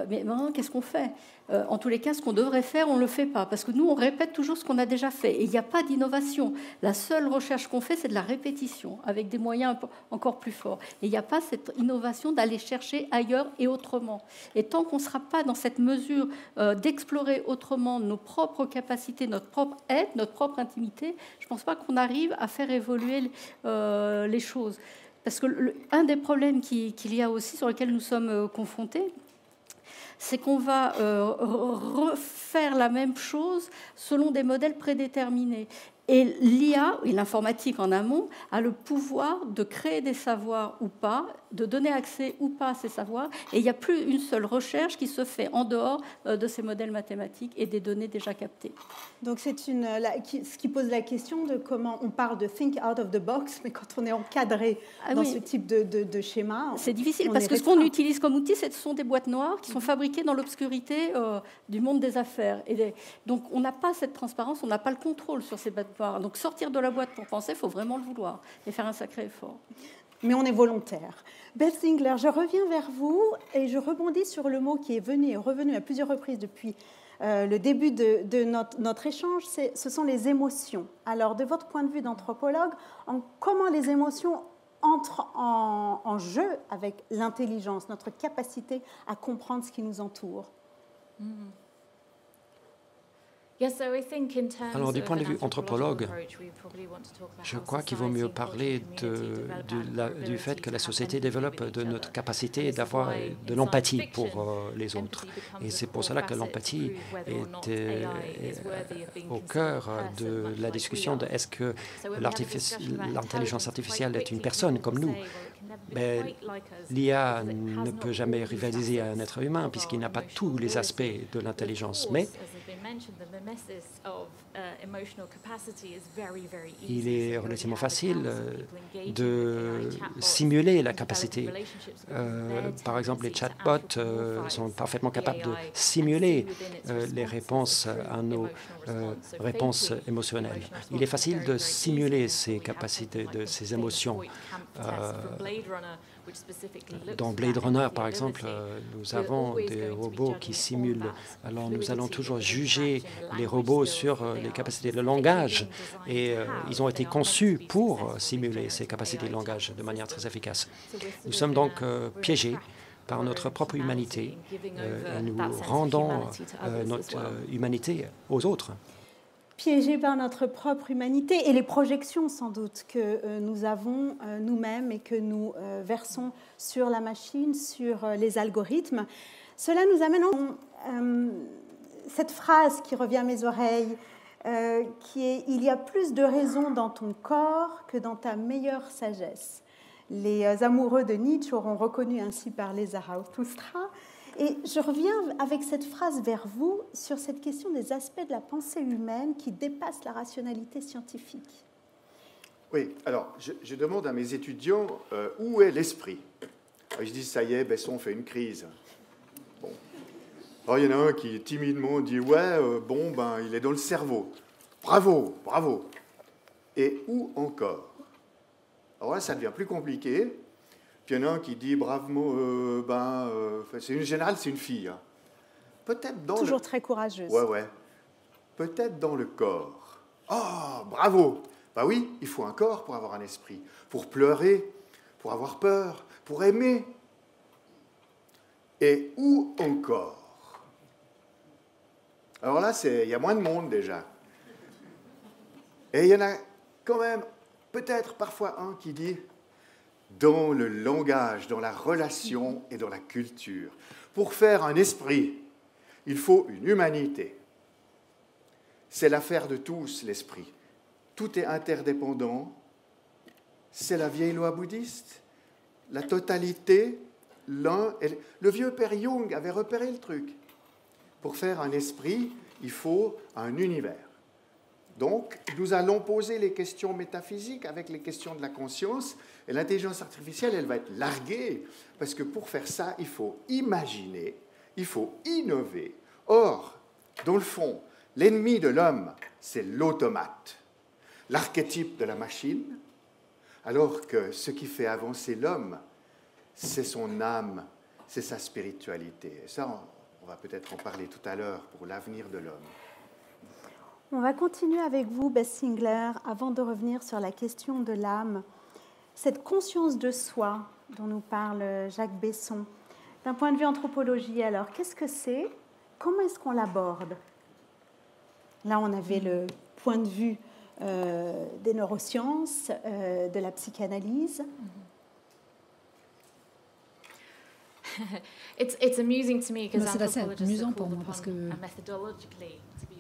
[SPEAKER 3] Mais maintenant, qu'est-ce qu'on fait ? En tous les cas, ce qu'on devrait faire, on ne le fait pas. Parce que nous, on répète toujours ce qu'on a déjà fait. Et il n'y a pas d'innovation. La seule recherche qu'on fait, c'est de la répétition, avec des moyens encore plus forts. Et il n'y a pas cette innovation d'aller chercher ailleurs et autrement. Et tant qu'on ne sera pas dans cette mesure d'explorer autrement nos propres capacités, notre propre être, notre propre intimité, je ne pense pas qu'on arrive à faire évoluer les choses. Parce que un des problèmes qu'il y a aussi, sur lesquels nous sommes confrontés, c'est qu'on va refaire la même chose selon des modèles prédéterminés. Et l'IA, et l'informatique en amont, a le pouvoir de créer des savoirs ou pas, de donner accès ou pas à ces savoirs. Et il n'y a plus une seule recherche qui se fait en dehors de ces modèles mathématiques et des données déjà captées.
[SPEAKER 1] Donc c'est ce qui pose la question de comment on parle de think out of the box, mais quand on est encadré dans ce type de schéma...
[SPEAKER 3] C'est difficile parce que ce qu'on utilise comme outil, ce sont des boîtes noires qui sont fabriquées dans l'obscurité du monde des affaires. Donc on n'a pas cette transparence, on n'a pas le contrôle sur ces boîtes noires. Donc sortir de la boîte pour penser, il faut vraiment le vouloir et faire un sacré effort.
[SPEAKER 1] Mais on est volontaire. Beth Zingler, je reviens vers vous et je rebondis sur le mot qui est revenu à plusieurs reprises depuis le début de notre échange, ce sont les émotions. Alors, de votre point de vue d'anthropologue, comment les émotions entrent en jeu avec l'intelligence, notre capacité à comprendre ce qui nous entoure ?
[SPEAKER 6] Alors, du point de vue anthropologue, je crois qu'il vaut mieux parler du fait que la société développe de notre capacité d'avoir de l'empathie pour les autres. Et c'est pour cela que l'empathie est au cœur de la discussion de est-ce que l'intelligence artificielle est une personne comme nous. Mais l'IA ne peut jamais rivaliser à un être humain puisqu'il n'a pas tous les aspects de l'intelligence. Mais il est relativement facile de simuler la capacité. Par exemple, les chatbots sont parfaitement capables de simuler les réponses à nos réponses émotionnelles. Il est facile de simuler ces capacités, ces émotions. Dans Blade Runner, par exemple, nous avons des robots qui simulent. Alors, nous allons toujours juger les robots sur les capacités de langage et ils ont été conçus pour simuler ces capacités de langage de manière très efficace. Nous sommes donc piégés par notre propre humanité et nous rendons notre humanité aux autres.
[SPEAKER 1] Piégés par notre propre humanité et les projections sans doute que nous avons nous-mêmes et que nous versons sur la machine, sur les algorithmes. Cela nous amène à cette phrase qui revient à mes oreilles, qui est « Il y a plus de raisons dans ton corps que dans ta meilleure sagesse ». Les amoureux de Nietzsche auront reconnu ainsi parler Zarathustra. Et je reviens avec cette phrase vers vous sur cette question des aspects de la pensée humaine qui dépassent la rationalité scientifique.
[SPEAKER 5] Oui, alors je demande à mes étudiants où est l'esprit. Ils disent, ça y est, Besson fait une crise. Bon. Alors il y en a un qui timidement dit, ouais, il est dans le cerveau. Bravo, bravo. Et où encore? Alors là, ça devient plus compliqué. Puis il y en a un qui dit bravement, c'est une générale, c'est une fille. Hein. Peut-être dans
[SPEAKER 1] toujours très courageuse.
[SPEAKER 5] Ouais. Peut-être dans le corps. Oh, bravo. Bah oui, il faut un corps pour avoir un esprit, pour pleurer, pour avoir peur, pour aimer. Et où encore? Alors là, il y a moins de monde déjà. Et il y en a quand même, peut-être parfois un qui dit dans le langage, dans la relation et dans la culture. Pour faire un esprit, il faut une humanité. C'est l'affaire de tous, l'esprit. Tout est interdépendant. C'est la vieille loi bouddhiste. La totalité, l'un... Le vieux père Jung avait repéré le truc. Pour faire un esprit, il faut un univers. Donc, nous allons poser les questions métaphysiques avec les questions de la conscience, et l'intelligence artificielle, elle va être larguée, parce que pour faire ça, il faut imaginer, il faut innover. Or, dans le fond, l'ennemi de l'homme, c'est l'automate, l'archétype de la machine, alors que ce qui fait avancer l'homme, c'est son âme, c'est sa spiritualité. Et ça, on va peut-être en parler tout à l'heure pour l'avenir de l'homme.
[SPEAKER 1] On va continuer avec vous, Bess Singler, avant de revenir sur la question de l'âme. Cette conscience de soi dont nous parle Jacques Besson, d'un point de vue anthropologie, alors, qu'est-ce que c'est? Comment est-ce qu'on l'aborde? Là, on avait le point de vue des neurosciences, de la psychanalyse.
[SPEAKER 4] C'est assez amusant pour moi parce que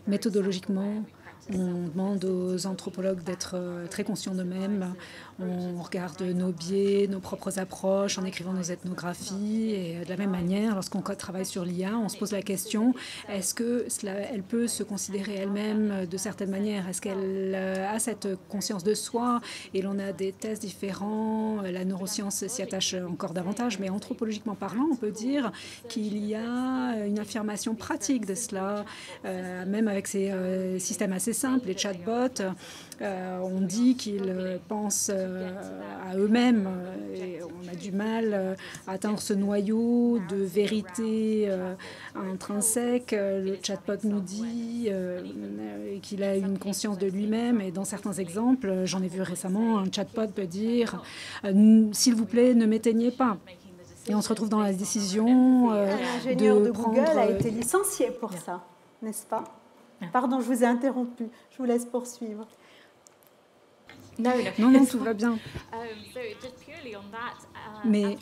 [SPEAKER 4] méthodologiquement, on demande aux anthropologues d'être très conscients d'eux-mêmes. On regarde nos biais, nos propres approches en écrivant nos ethnographies. Et de la même manière, lorsqu'on travaille sur l'IA, on se pose la question, est-ce qu'elle peut se considérer elle-même de certaines manières? Est-ce qu'elle a cette conscience de soi? Et l'on a des tests différents. La neuroscience s'y attache encore davantage. Mais anthropologiquement parlant, on peut dire qu'il y a une affirmation pratique de cela, même avec ces systèmes assez simples, les chatbots. On dit qu'ils pensent à eux-mêmes et on a du mal à atteindre ce noyau de vérité intrinsèque. Le chatbot nous dit qu'il a une conscience de lui-même et dans certains exemples, j'en ai vu récemment, un chatbot peut dire « s'il vous plaît, ne m'éteignez pas ». Et on se retrouve dans la décision
[SPEAKER 1] l'ingénieur de Google a été licencié pour ça, n'est-ce pas? Pardon, je vous ai interrompu. Je vous laisse poursuivre.
[SPEAKER 4] Non, tout va bien. Mais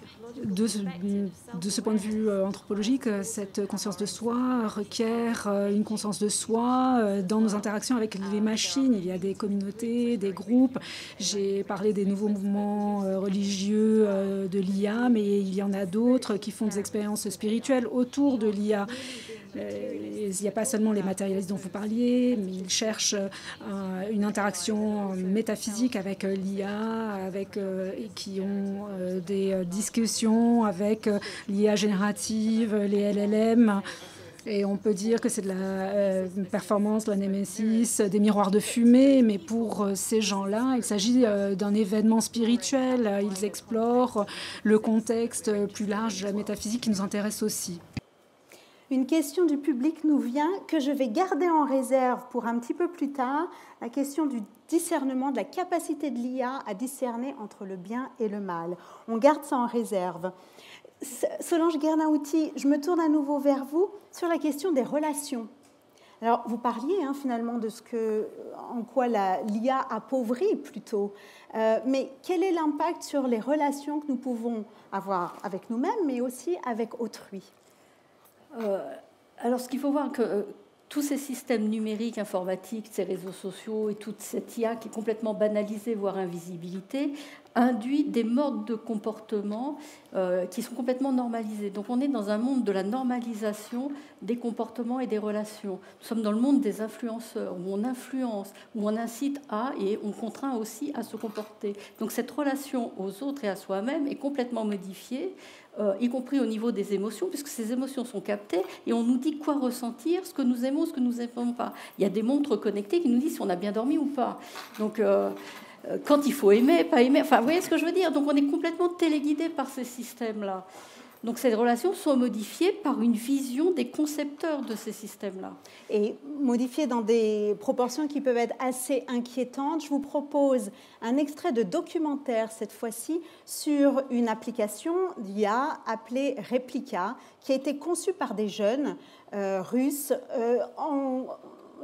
[SPEAKER 4] de ce point de vue anthropologique, cette conscience de soi requiert une conscience de soi dans nos interactions avec les machines. Il y a des communautés, des groupes. J'ai parlé des nouveaux mouvements religieux de l'IA, mais il y en a d'autres qui font des expériences spirituelles autour de l'IA. Il n'y a pas seulement les matérialistes dont vous parliez, mais ils cherchent une interaction métaphysique avec l'IA, qui ont des discussions avec l'IA générative, les LLM. Et on peut dire que c'est de la performance, de la némésis, des miroirs de fumée, mais pour ces gens-là, il s'agit d'un événement spirituel. Ils explorent le contexte plus large de la métaphysique qui nous intéresse aussi.
[SPEAKER 1] Une question du public nous vient, que je vais garder en réserve pour un petit peu plus tard, la question du discernement, de la capacité de l'IA à discerner entre le bien et le mal. On garde ça en réserve. Solange Guernauty, je me tourne à nouveau vers vous sur la question des relations. Alors, vous parliez finalement de en quoi l'IA appauvrit plutôt, mais quel est l'impact sur les relations que nous pouvons avoir avec nous-mêmes, mais aussi avec autrui?
[SPEAKER 3] Alors, ce qu'il faut voir, que tous ces systèmes numériques, informatiques, ces réseaux sociaux et toute cette IA qui est complètement banalisée, voire invisibilité, induit des modes de comportement qui sont complètement normalisés. Donc on est dans un monde de la normalisation des comportements et des relations. Nous sommes dans le monde des influenceurs, où on influence, où on incite à et on contraint aussi à se comporter. Donc cette relation aux autres et à soi-même est complètement modifiée, y compris au niveau des émotions, puisque ces émotions sont captées et on nous dit quoi ressentir, ce que nous aimons, ce que nous n'aimons pas. Il y a des montres connectées qui nous disent si on a bien dormi ou pas. Donc quand il faut aimer, pas aimer, enfin vous voyez ce que je veux dire. Donc on est complètement téléguidé par ces systèmes-là. Donc ces relations sont modifiées par une vision des concepteurs de ces systèmes-là.
[SPEAKER 1] Et modifiées dans des proportions qui peuvent être assez inquiétantes. Je vous propose un extrait de documentaire, cette fois-ci, sur une application d'IA appelée Replika, qui a été conçue par des jeunes russes en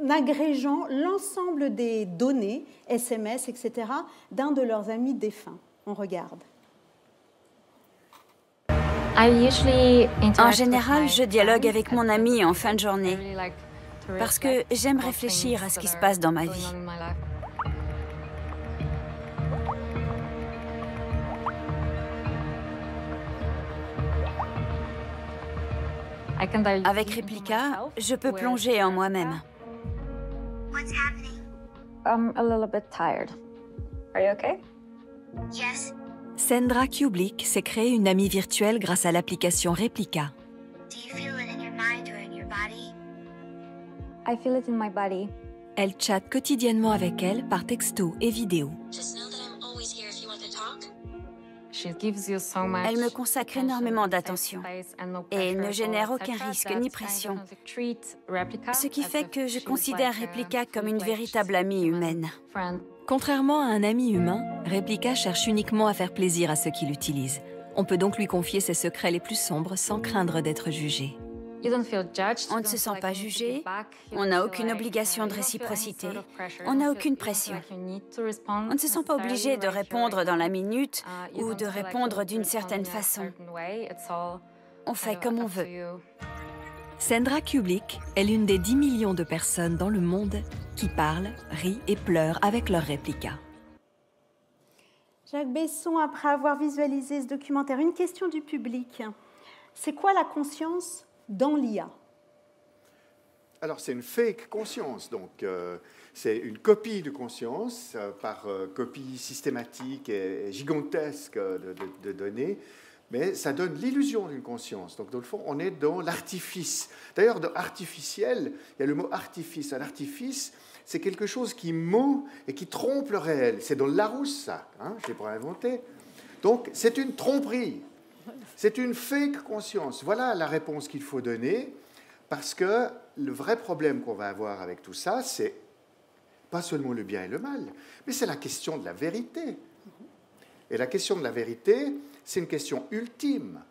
[SPEAKER 1] agrégeant l'ensemble des données, SMS, etc., d'un de leurs amis défunts. On regarde.
[SPEAKER 7] En général, je dialogue avec mon ami en fin de journée parce que j'aime réfléchir à ce qui se passe dans ma vie. Avec Replika, je peux plonger en moi-même.
[SPEAKER 8] What's happening?
[SPEAKER 9] I'm a little bit tired. Are you okay?
[SPEAKER 8] Yes.
[SPEAKER 10] Sandra Kublik s'est créée une amie virtuelle grâce à l'application Replika.
[SPEAKER 8] Do you feel it in your mind or in your body?
[SPEAKER 9] I feel it in my body.
[SPEAKER 10] Elle chatte quotidiennement avec elle par texto et vidéo.
[SPEAKER 8] Just know that I'm always here if you want to talk.
[SPEAKER 7] Elle me consacre énormément d'attention et ne génère aucun risque ni pression, ce qui fait que je considère Replika comme une véritable amie humaine.
[SPEAKER 10] Contrairement à un ami humain, Replika cherche uniquement à faire plaisir à ceux qui l'utilisent. On peut donc lui confier ses secrets les plus sombres sans craindre d'être jugé.
[SPEAKER 7] On ne se sent pas jugé, on n'a aucune obligation de réciprocité, on n'a aucune pression. On ne se sent pas obligé de répondre dans la minute ou de répondre d'une certaine façon. On fait comme on veut.
[SPEAKER 10] Sandra Kublik est l'une des 10 millions de personnes dans le monde qui parlent, rient et pleurent avec leur Replika.
[SPEAKER 1] Jacques Besson, après avoir visualisé ce documentaire, une question du public. C'est quoi la conscience dans l'IA?
[SPEAKER 5] Alors, c'est une fake conscience, donc c'est une copie de conscience par copie systématique et gigantesque de données, mais ça donne l'illusion d'une conscience. Donc, dans le fond, on est dans l'artifice. D'ailleurs, dans artificiel, il y a le mot artifice. Un artifice, c'est quelque chose qui ment et qui trompe le réel. C'est dans le Larousse, ça, je l'ai pas inventé. Donc, c'est une tromperie. C'est une fake conscience. Voilà la réponse qu'il faut donner, parce que le vrai problème qu'on va avoir avec tout ça, c'est pas seulement le bien et le mal, mais c'est la question de la vérité. Et la question de la vérité, c'est une question ultime.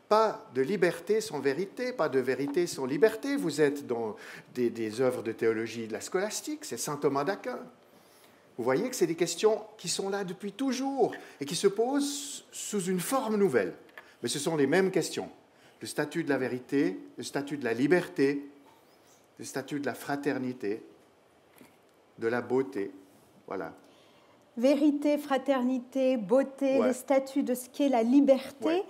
[SPEAKER 5] Pas de liberté sans vérité, pas de vérité sans liberté. Vous êtes dans des œuvres de théologie de la scolastique, c'est saint Thomas d'Aquin. Vous voyez que c'est des questions qui sont là depuis toujours et qui se posent sous une forme nouvelle. Mais ce sont les mêmes questions. Le statut de la vérité, le statut de la liberté, le statut de la fraternité, de la beauté. Voilà.
[SPEAKER 1] Vérité, fraternité, beauté,
[SPEAKER 5] ouais.
[SPEAKER 1] Les statuts de ce qu'est la liberté.
[SPEAKER 5] Ouais.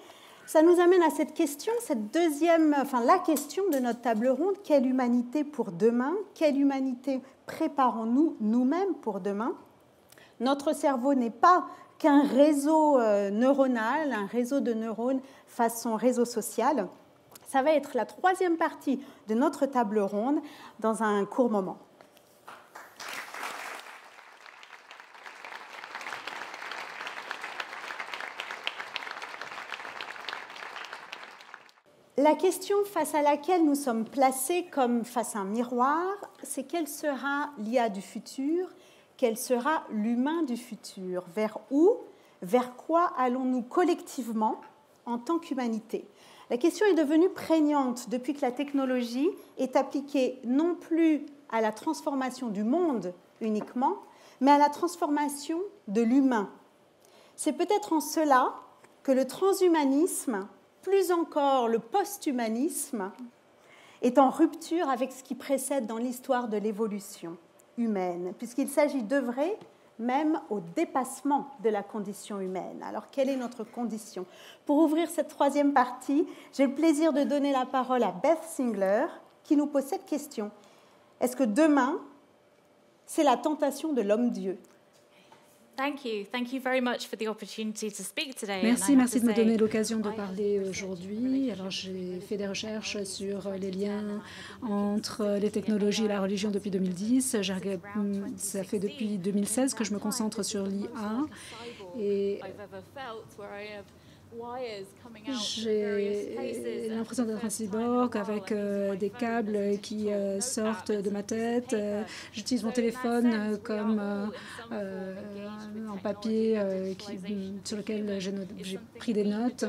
[SPEAKER 1] Ça nous amène à cette question, la question de notre table ronde, quelle humanité pour demain? Quelle humanité préparons-nous nous-mêmes pour demain? Notre cerveau n'est pas qu'un réseau neuronal, un réseau de neurones façon réseau social. Ça va être la troisième partie de notre table ronde dans un court moment. La question face à laquelle nous sommes placés comme face à un miroir, c'est quelle sera l'IA du futur, quel sera l'humain du futur, vers où, vers quoi allons-nous collectivement en tant qu'humanité? La question est devenue prégnante depuis que la technologie est appliquée non plus à la transformation du monde uniquement, mais à la transformation de l'humain. C'est peut-être en cela que le transhumanisme, plus encore le post-humanisme, est en rupture avec ce qui précède dans l'histoire de l'évolution humaine, puisqu'il s'agit d'œuvrer même au dépassement de la condition humaine. Alors, quelle est notre condition? Pour ouvrir cette troisième partie, j'ai le plaisir de donner la parole à Beth Singler, qui nous pose cette question. Est-ce que demain, c'est la tentation de l'homme-dieu?
[SPEAKER 4] Merci de me donner l'occasion de parler aujourd'hui. Alors, j'ai fait des recherches sur les liens entre les technologies et la religion depuis 2010. Ça fait depuis 2016 que je me concentre sur l'IA. Et j'ai l'impression d'être un cyborg avec des câbles qui sortent de ma tête. J'utilise mon téléphone comme un papier sur lequel j'ai pris des notes.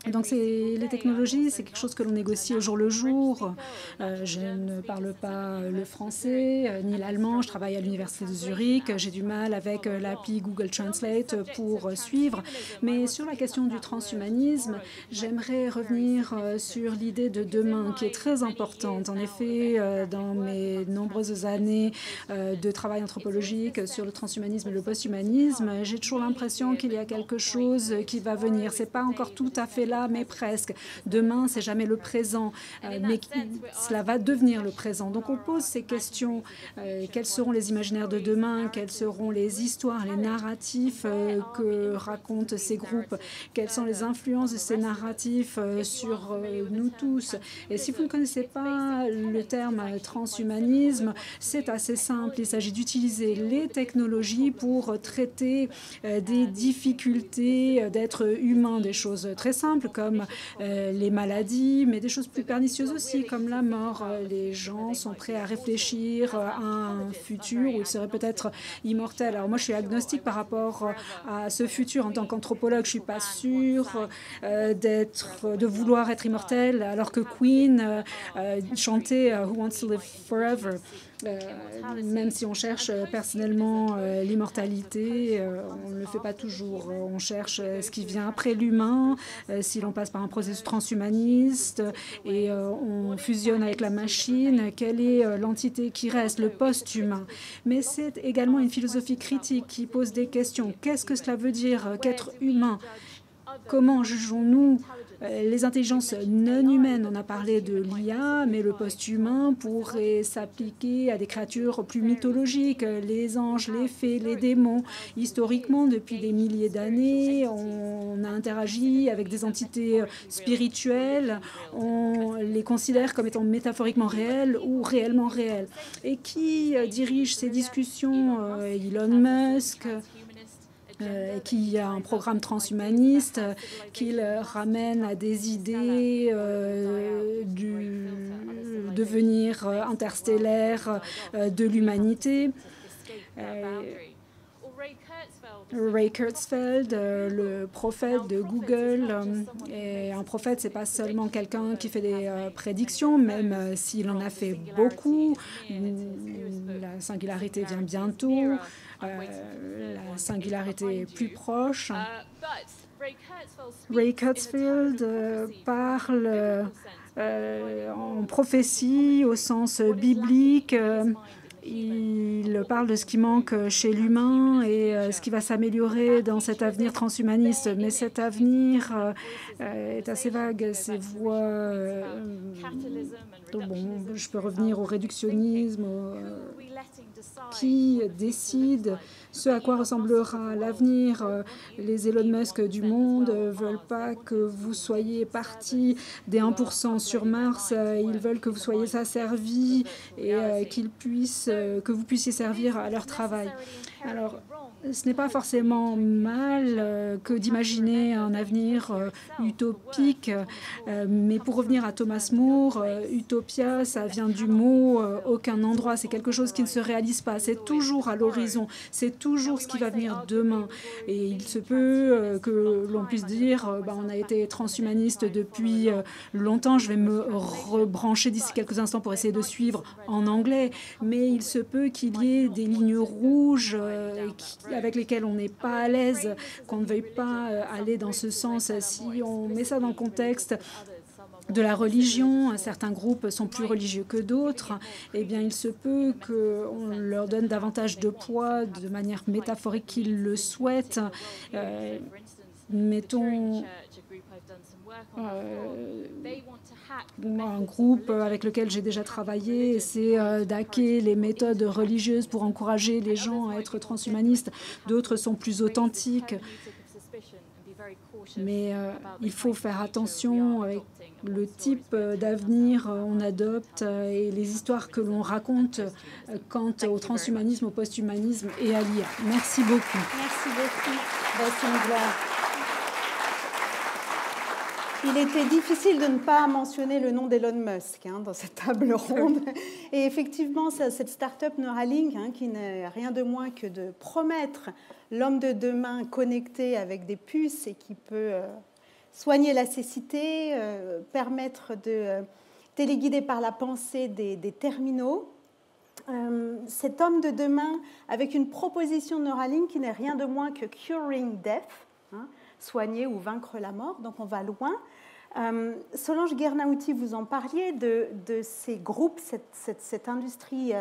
[SPEAKER 4] Et donc, les technologies, c'est quelque chose que l'on négocie au jour le jour. Je ne parle pas le français ni l'allemand. Je travaille à l'université de Zurich. J'ai du mal avec l'appli Google Translate pour suivre. Mais sur la question du transhumanisme, j'aimerais revenir sur l'idée de demain, qui est très importante. En effet, dans mes nombreuses années de travail anthropologique sur le transhumanisme et le posthumanisme, j'ai toujours l'impression qu'il y a quelque chose qui va venir. C'est pas encore tout à fait là, mais presque. Demain, c'est jamais le présent, mais cela va devenir le présent. Donc, on pose ces questions. Quels seront les imaginaires de demain? Quelles seront les histoires, les narratifs que racontent ces groupes? Quelles sont les influences de ces narratifs sur nous tous? Et si vous ne connaissez pas le terme transhumanisme, c'est assez simple. Il s'agit d'utiliser les technologies pour traiter des difficultés d'être humain, des choses très simples comme les maladies, mais des choses plus pernicieuses aussi, comme la mort. Les gens sont prêts à réfléchir à un futur où ils seraient peut-être immortels. Alors moi, je suis agnostique par rapport à ce futur. En tant qu'anthropologue, je ne suis pas sûre de vouloir être immortel, alors que Queen chantait « Who wants to live forever ». Même si on cherche personnellement l'immortalité, on ne le fait pas toujours. On cherche ce qui vient après l'humain, si l'on passe par un processus transhumaniste et on fusionne avec la machine, quelle est l'entité qui reste, le post-humain? Mais c'est également une philosophie critique qui pose des questions. Qu'est-ce que cela veut dire qu'être humain? Comment jugeons-nous les intelligences non humaines? On a parlé de l'IA, mais le post-humain pourrait s'appliquer à des créatures plus mythologiques, les anges, les fées, les démons. Historiquement, depuis des milliers d'années, on a interagi avec des entités spirituelles. On les considère comme étant métaphoriquement réelles ou réellement réelles. Et qui dirige ces discussions? Elon Musk, qui a un programme transhumaniste, qu'il ramène à des idées du devenir interstellaire de l'humanité. Ray Kurzweil, le prophète de Google, et un prophète, c'est pas seulement quelqu'un qui fait des prédictions, même s'il en a fait beaucoup. La singularité vient bientôt, la singularité est plus proche. Ray Kurzweil parle en prophétie au sens biblique. Il parle de ce qui manque chez l'humain et ce qui va s'améliorer dans cet avenir transhumaniste. Mais cet avenir est assez vague. Ces voies... je peux revenir au réductionnisme, qui décide ce à quoi ressemblera l'avenir. Les Elon Musk du monde ne veulent pas que vous soyez partis des 1% sur Mars. Ils veulent que vous soyez asservis et que vous puissiez servir à leur travail. Alors, ce n'est pas forcément mal que d'imaginer un avenir utopique, mais pour revenir à Thomas More, utopia, ça vient du mot aucun endroit, c'est quelque chose qui ne se réalise pas, c'est toujours à l'horizon, c'est toujours ce qui va venir demain. Et il se peut que l'on puisse dire, on a été transhumaniste depuis longtemps, je vais me rebrancher d'ici quelques instants pour essayer de suivre en anglais, mais il se peut qu'il y ait des lignes rouges avec lesquels on n'est pas à l'aise, qu'on ne veuille pas aller dans ce sens. Si on met ça dans le contexte de la religion, certains groupes sont plus religieux que d'autres, eh bien il se peut qu'on leur donne davantage de poids de manière métaphorique qu'ils le souhaitent. Mettons un groupe avec lequel j'ai déjà travaillé, c'est d'hacker les méthodes religieuses pour encourager les gens à être transhumanistes. D'autres sont plus authentiques. Mais il faut faire attention avec le type d'avenir on adopte et les histoires que l'on raconte quant au transhumanisme, au posthumanisme et à l'IA. Merci beaucoup.
[SPEAKER 1] Merci beaucoup, Bastien. Il était difficile de ne pas mentionner le nom d'Elon Musk dans cette table ronde. Et effectivement, cette start-up Neuralink, qui n'est rien de moins que de promettre l'homme de demain connecté avec des puces et qui peut soigner la cécité, permettre de téléguider par la pensée des terminaux. Cet homme de demain avec une proposition Neuralink qui n'est rien de moins que Curing Death, soigner ou vaincre la mort, donc on va loin. Solange Guernauty, vous en parliez de ces groupes, cette industrie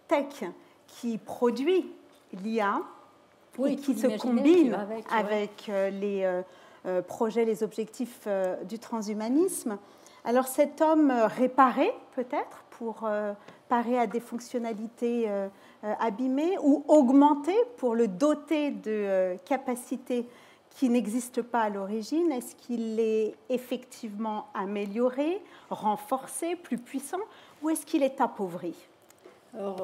[SPEAKER 1] tech qui produit l'IA et qui se combine avec les projets, les objectifs du transhumanisme. Alors cet homme réparé peut-être pour parer à des fonctionnalités abîmées ou augmenté pour le doter de capacités qui n'existe pas à l'origine, est-ce qu'il est effectivement amélioré, renforcé, plus puissant, ou est-ce qu'il est appauvri?
[SPEAKER 3] Alors,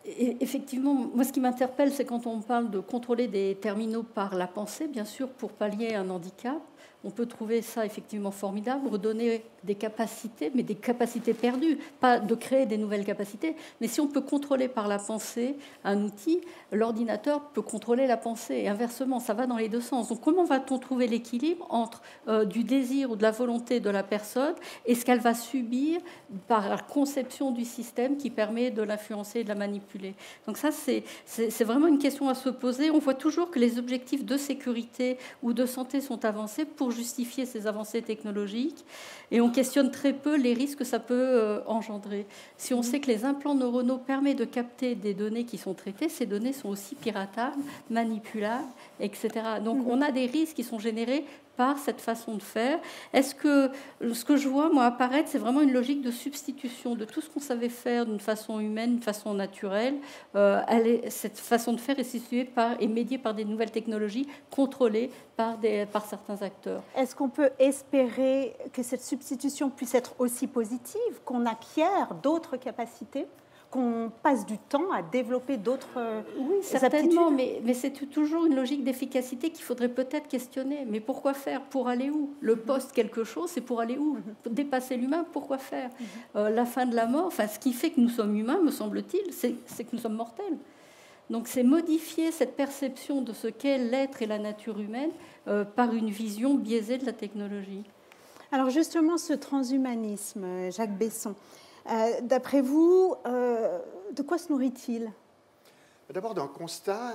[SPEAKER 3] effectivement, moi, ce qui m'interpelle, c'est quand on parle de contrôler des terminaux par la pensée, bien sûr, pour pallier un handicap. On peut trouver ça effectivement formidable, redonner des capacités, mais des capacités perdues, pas de créer des nouvelles capacités. Mais si on peut contrôler par la pensée un outil, l'ordinateur peut contrôler la pensée. Et inversement, ça va dans les deux sens. Donc comment va-t-on trouver l'équilibre entre du désir ou de la volonté de la personne et ce qu'elle va subir par la conception du système qui permet de l'influencer et de la manipuler? Donc ça, c'est vraiment une question à se poser. On voit toujours que les objectifs de sécurité ou de santé sont avancés pour justifier ces avancées technologiques et on questionne très peu les risques que ça peut engendrer. Si on sait que les implants neuronaux permettent de capter des données qui sont traitées, ces données sont aussi piratables, manipulables, etc. Donc on a des risques qui sont générés par cette façon de faire. Est-ce que ce que je vois, moi, apparaître, c'est vraiment une logique de substitution de tout ce qu'on savait faire d'une façon humaine, d'une façon naturelle. Cette façon de faire est située et médiée par des nouvelles technologies contrôlées par certains acteurs.
[SPEAKER 1] Est-ce qu'on peut espérer que cette substitution puisse être aussi positive, qu'on acquiert d'autres capacités, qu'on passe du temps à développer d'autres
[SPEAKER 3] oui, certainement, mais c'est toujours une logique d'efficacité qu'il faudrait peut-être questionner. Mais pourquoi faire? Pour aller où? Le poste quelque chose, c'est pour aller où? Pour dépasser l'humain, pourquoi faire? La fin de la mort, ce qui fait que nous sommes humains, me semble-t-il, c'est que nous sommes mortels. Donc c'est modifier cette perception de ce qu'est l'être et la nature humaine par une vision biaisée de la technologie.
[SPEAKER 1] Alors justement, ce transhumanisme, Jacques Besson, d'après vous, de quoi se nourrit-il?
[SPEAKER 5] D'abord d'un constat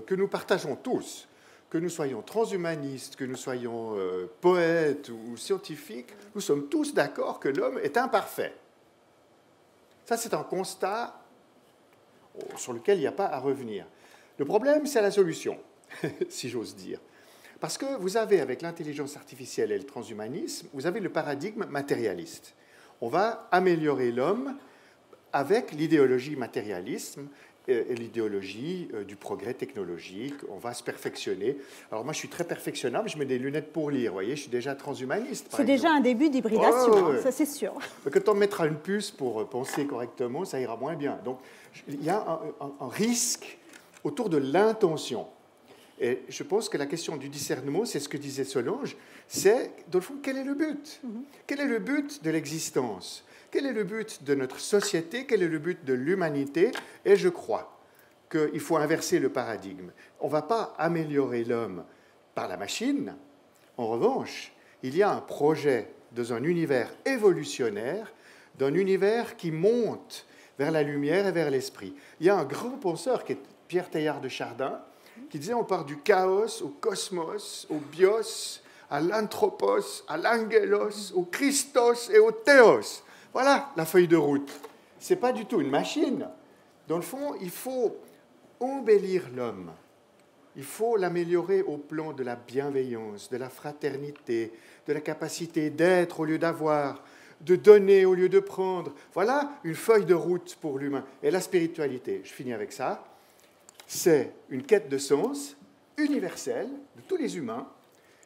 [SPEAKER 5] que nous partageons tous, que nous soyons transhumanistes, que nous soyons poètes ou scientifiques, nous sommes tous d'accord que l'homme est imparfait. Ça, c'est un constat sur lequel il n'y a pas à revenir. Le problème, c'est la solution, si j'ose dire. Parce que vous avez, avec l'intelligence artificielle et le transhumanisme, vous avez le paradigme matérialiste. On va améliorer l'homme avec l'idéologie matérialisme et l'idéologie du progrès technologique. On va se perfectionner. Alors moi, je suis très perfectionnable, je mets des lunettes pour lire, vous voyez, je suis déjà transhumaniste.
[SPEAKER 1] C'est déjà un début d'hybridation, ça c'est sûr.
[SPEAKER 5] Quand on mettra une puce pour penser correctement, ça ira moins bien. Donc, il y a un risque autour de l'intention. Et je pense que la question du discernement, c'est ce que disait Solange, c'est, dans le fond, quel est le but ? Quel est le but de l'existence ? Quel est le but de notre société ? Quel est le but de l'humanité ? Et je crois qu'il faut inverser le paradigme. On ne va pas améliorer l'homme par la machine. En revanche, il y a un projet dans un univers évolutionnaire, d'un univers qui monte vers la lumière et vers l'esprit. Il y a un grand penseur qui est Pierre Teilhard de Chardin, qui disait on part du chaos au cosmos, au bios, à l'anthropos, à l'angelos, au Christos et au théos. Voilà la feuille de route. Ce n'est pas du tout une machine. Dans le fond, il faut embellir l'homme. Il faut l'améliorer au plan de la bienveillance, de la fraternité, de la capacité d'être au lieu d'avoir, de donner au lieu de prendre. Voilà une feuille de route pour l'humain. Et la spiritualité, je finis avec ça, c'est une quête de sens universelle de tous les humains.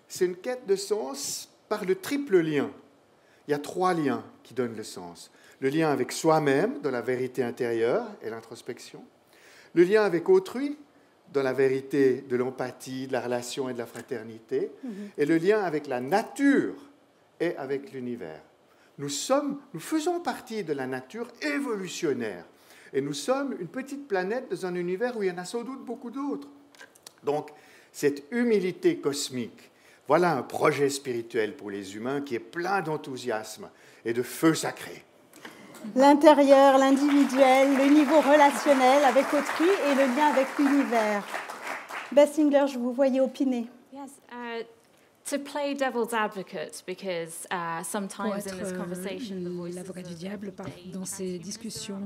[SPEAKER 5] C'est une quête de sens par le triple lien. Il y a 3 liens qui donnent le sens. Le lien avec soi-même, dans la vérité intérieure et l'introspection. Le lien avec autrui, dans la vérité de l'empathie, de la relation et de la fraternité. Et le lien avec la nature et avec l'univers. Nous faisons partie de la nature évolutionnaire. Et nous sommes une petite planète dans un univers où il y en a sans doute beaucoup d'autres. Donc, cette humilité cosmique, voilà un projet spirituel pour les humains qui est plein d'enthousiasme et de feu sacré.
[SPEAKER 1] L'intérieur, l'individuel, le niveau relationnel avec autrui et le lien avec l'univers. Beth Singler, je vous voyais opiner.
[SPEAKER 11] Yes, to play devil's advocate, because sometimes in this conversation, the voices
[SPEAKER 4] l'avocat du diable, dans ces discussions,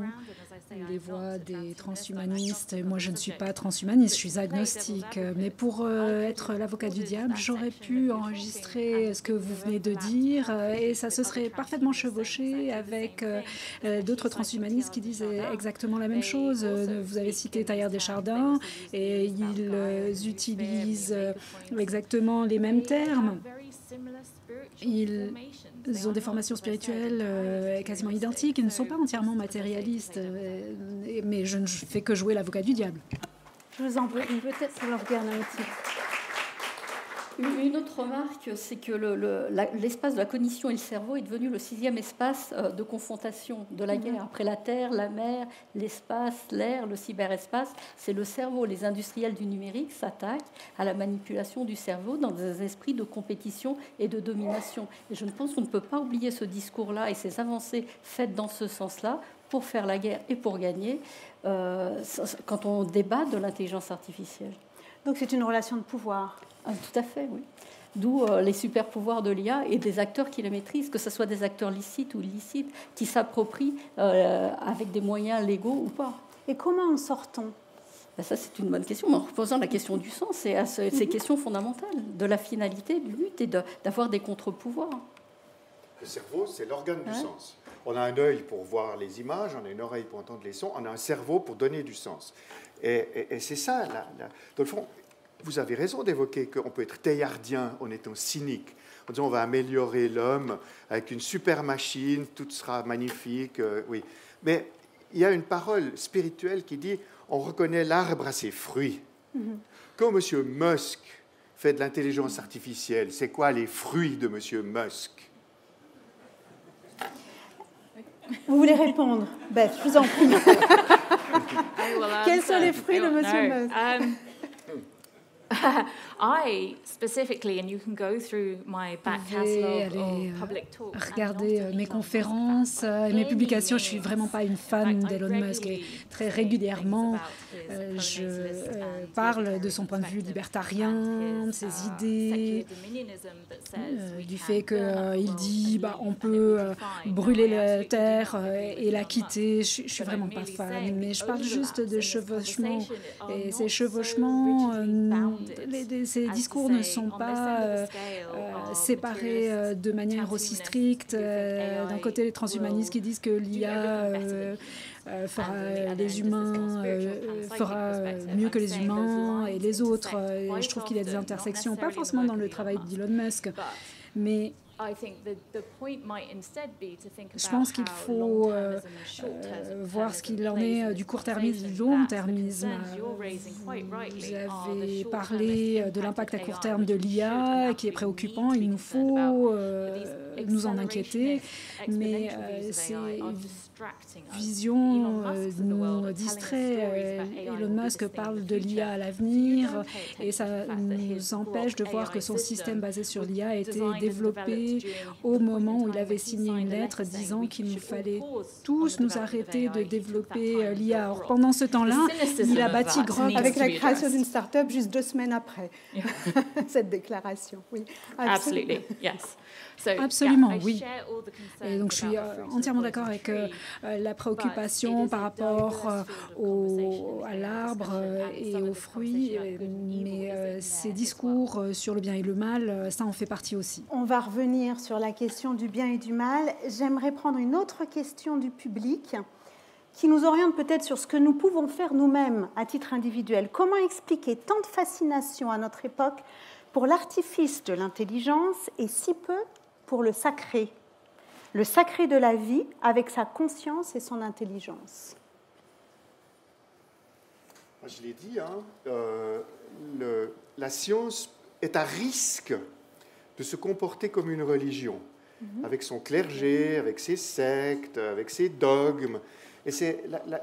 [SPEAKER 4] les voix des transhumanistes. Moi, je ne suis pas transhumaniste, je suis agnostique. Mais pour être l'avocat du diable, j'aurais pu enregistrer ce que vous venez de dire et ça se serait parfaitement chevauché avec d'autres transhumanistes qui disent exactement la même chose. Vous avez cité Teilhard de Chardin et ils utilisent exactement les mêmes termes. Ils ont des formations spirituelles quasiment identiques. Ils ne sont pas entièrement matérialistes, mais je ne fais que jouer l'avocat du diable.
[SPEAKER 1] Je vous en prie, peut-être pour leur dernier titre.
[SPEAKER 3] Une autre remarque, c'est que l'espace de la cognition et le cerveau est devenu le 6e espace de confrontation de la guerre. Après la terre, la mer, l'espace, l'air, le cyberespace, c'est le cerveau. Les industriels du numérique s'attaquent à la manipulation du cerveau dans des esprits de compétition et de domination. Et je pense qu'on ne peut pas oublier ce discours-là et ces avancées faites dans ce sens-là pour faire la guerre et pour gagner quand on débat de l'intelligence artificielle.
[SPEAKER 1] Donc c'est une relation de pouvoir.
[SPEAKER 3] Tout à fait, oui. D'où les super pouvoirs de l'IA et des acteurs qui les maîtrisent, que ce soit des acteurs licites ou illicites, qui s'approprient avec des moyens légaux ou pas.
[SPEAKER 1] Et comment en sort-on ?
[SPEAKER 3] Ça, c'est une bonne question, mais en reposant la question du sens et à ces questions fondamentales, de la finalité, du but et d'avoir des contre-pouvoirs.
[SPEAKER 5] Le cerveau, c'est l'organe du sens. On a un œil pour voir les images, on a une oreille pour entendre les sons, on a un cerveau pour donner du sens. Et c'est ça, dans le fond, vous avez raison d'évoquer qu'on peut être teilhardien en étant cynique, en disant on va améliorer l'homme avec une super machine, tout sera magnifique, oui. Mais il y a une parole spirituelle qui dit on reconnaît l'arbre à ses fruits. Quand M. Musk fait de l'intelligence artificielle, c'est quoi les fruits de M. Musk ?
[SPEAKER 1] Vous voulez répondre ? Beth, je vous en prie. Quels sont les fruits de M. Musk ?
[SPEAKER 11] I specifically, and you can go through my back catalogue of public talks.
[SPEAKER 4] Regardez mes conférences et mes publications. Je suis vraiment pas une fan d'Elon Musk et très régulièrement je parle de son point de vue libertarien, de ses idées, du fait qu'il dit on peut brûler la terre et la quitter. Je suis vraiment pas fan, mais je parle juste de chevauchement et ces chevauchements. Ces discours ne sont pas séparés de manière aussi stricte. D'un côté, les transhumanistes qui disent que l'IA fera mieux que les humains et les autres. Et je trouve qu'il y a des intersections, pas forcément dans le travail d'Elon Musk, mais je pense qu'il faut voir ce qu'il en est du court-termisme et du long-termisme. Vous avez parlé de l'impact à court terme de l'IA qui est préoccupant. Il nous faut nous en inquiéter, mais ces visions nous distraient. Elon Musk parle de l'IA à l'avenir et ça nous empêche de voir que son système basé sur l'IA a été développé au moment où il avait signé une lettre disant qu'il nous fallait tous nous arrêter de développer l'IA. Or, pendant ce temps-là, il a bâti Grok.
[SPEAKER 1] Avec la création d'une start-up juste 2 semaines après cette déclaration. Oui,
[SPEAKER 11] absolument. Yes.
[SPEAKER 4] Absolument, oui. Et donc, je suis entièrement d'accord avec la préoccupation par rapport à l'arbre et aux fruits, mais ces discours sur le bien et le mal, ça en fait partie aussi.
[SPEAKER 1] On va revenir sur la question du bien et du mal. J'aimerais prendre une autre question du public qui nous oriente peut-être sur ce que nous pouvons faire nous-mêmes à titre individuel. Comment expliquer tant de fascination à notre époque pour l'artifice de l'intelligence et si peu pour le sacré de la vie avec sa conscience et son intelligence?
[SPEAKER 5] Je l'ai dit, la science est à risque de se comporter comme une religion, avec son clergé, avec ses sectes, avec ses dogmes. Et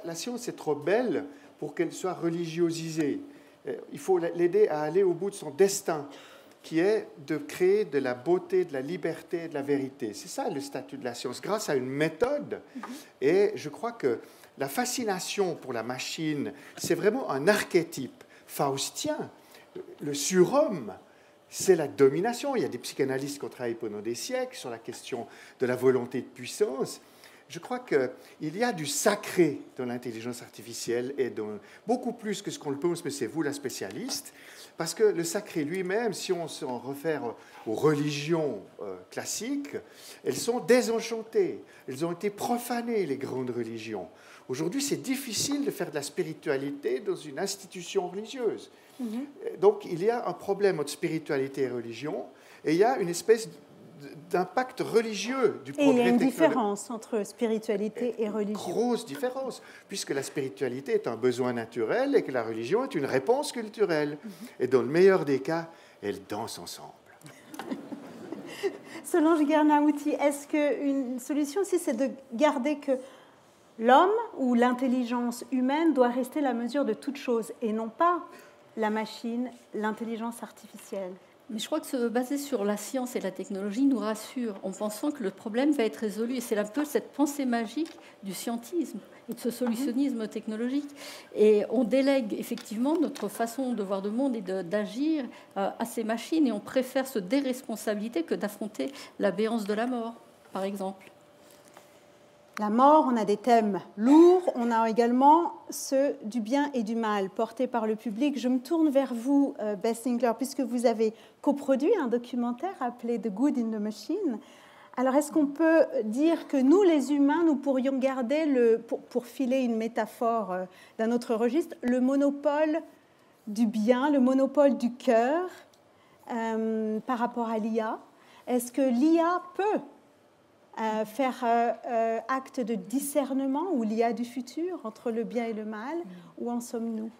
[SPEAKER 5] la science est trop belle pour qu'elle soit religiosisée. Il faut l'aider à aller au bout de son destin, qui est de créer de la beauté, de la liberté et de la vérité. C'est ça le statut de la science, grâce à une méthode. Et je crois que la fascination pour la machine, c'est vraiment un archétype faustien. Le surhomme, c'est la domination. Il y a des psychanalystes qui ont travaillé pendant des siècles sur la question de la volonté de puissance. Je crois qu'il y a du sacré dans l'intelligence artificielle et beaucoup plus que ce qu'on le pense, mais c'est vous la spécialiste, parce que le sacré lui-même, si on s'en réfère aux religions classiques, elles sont désenchantées, elles ont été profanées, les grandes religions. Aujourd'hui, c'est difficile de faire de la spiritualité dans une institution religieuse. Donc, il y a un problème entre spiritualité et religion, et il y a une espèce d'impact religieux du progrès technologique. Et il y a une différence
[SPEAKER 1] entre spiritualité et religion.
[SPEAKER 5] Grosse différence, puisque la spiritualité est un besoin naturel et que la religion est une réponse culturelle. Et dans le meilleur des cas, elles dansent ensemble.
[SPEAKER 1] Solange Guernahouti, est-ce qu'une solution aussi, c'est de garder que l'homme ou l'intelligence humaine doit rester la mesure de toute chose et non pas la machine, l'intelligence artificielle?
[SPEAKER 3] Mais je crois que se baser sur la science et la technologie nous rassure en pensant que le problème va être résolu. Et c'est un peu cette pensée magique du scientisme et de ce solutionnisme technologique. Et on délègue effectivement notre façon de voir le monde et d'agir à ces machines. Et on préfère se déresponsabiliser que d'affronter la béance de la mort, par exemple.
[SPEAKER 1] La mort, on a des thèmes lourds, on a également ceux du bien et du mal portés par le public. Je me tourne vers vous, Beth Sinclair, puisque vous avez coproduit un documentaire appelé The Good in the Machine. Alors, est-ce qu'on peut dire que nous, les humains, nous pourrions garder, pour filer une métaphore d'un autre registre, le monopole du bien, le monopole du cœur par rapport à l'IA? Est-ce que l'IA peut faire acte de discernement ou l'IA du futur entre le bien et le mal? Où en sommes-nous?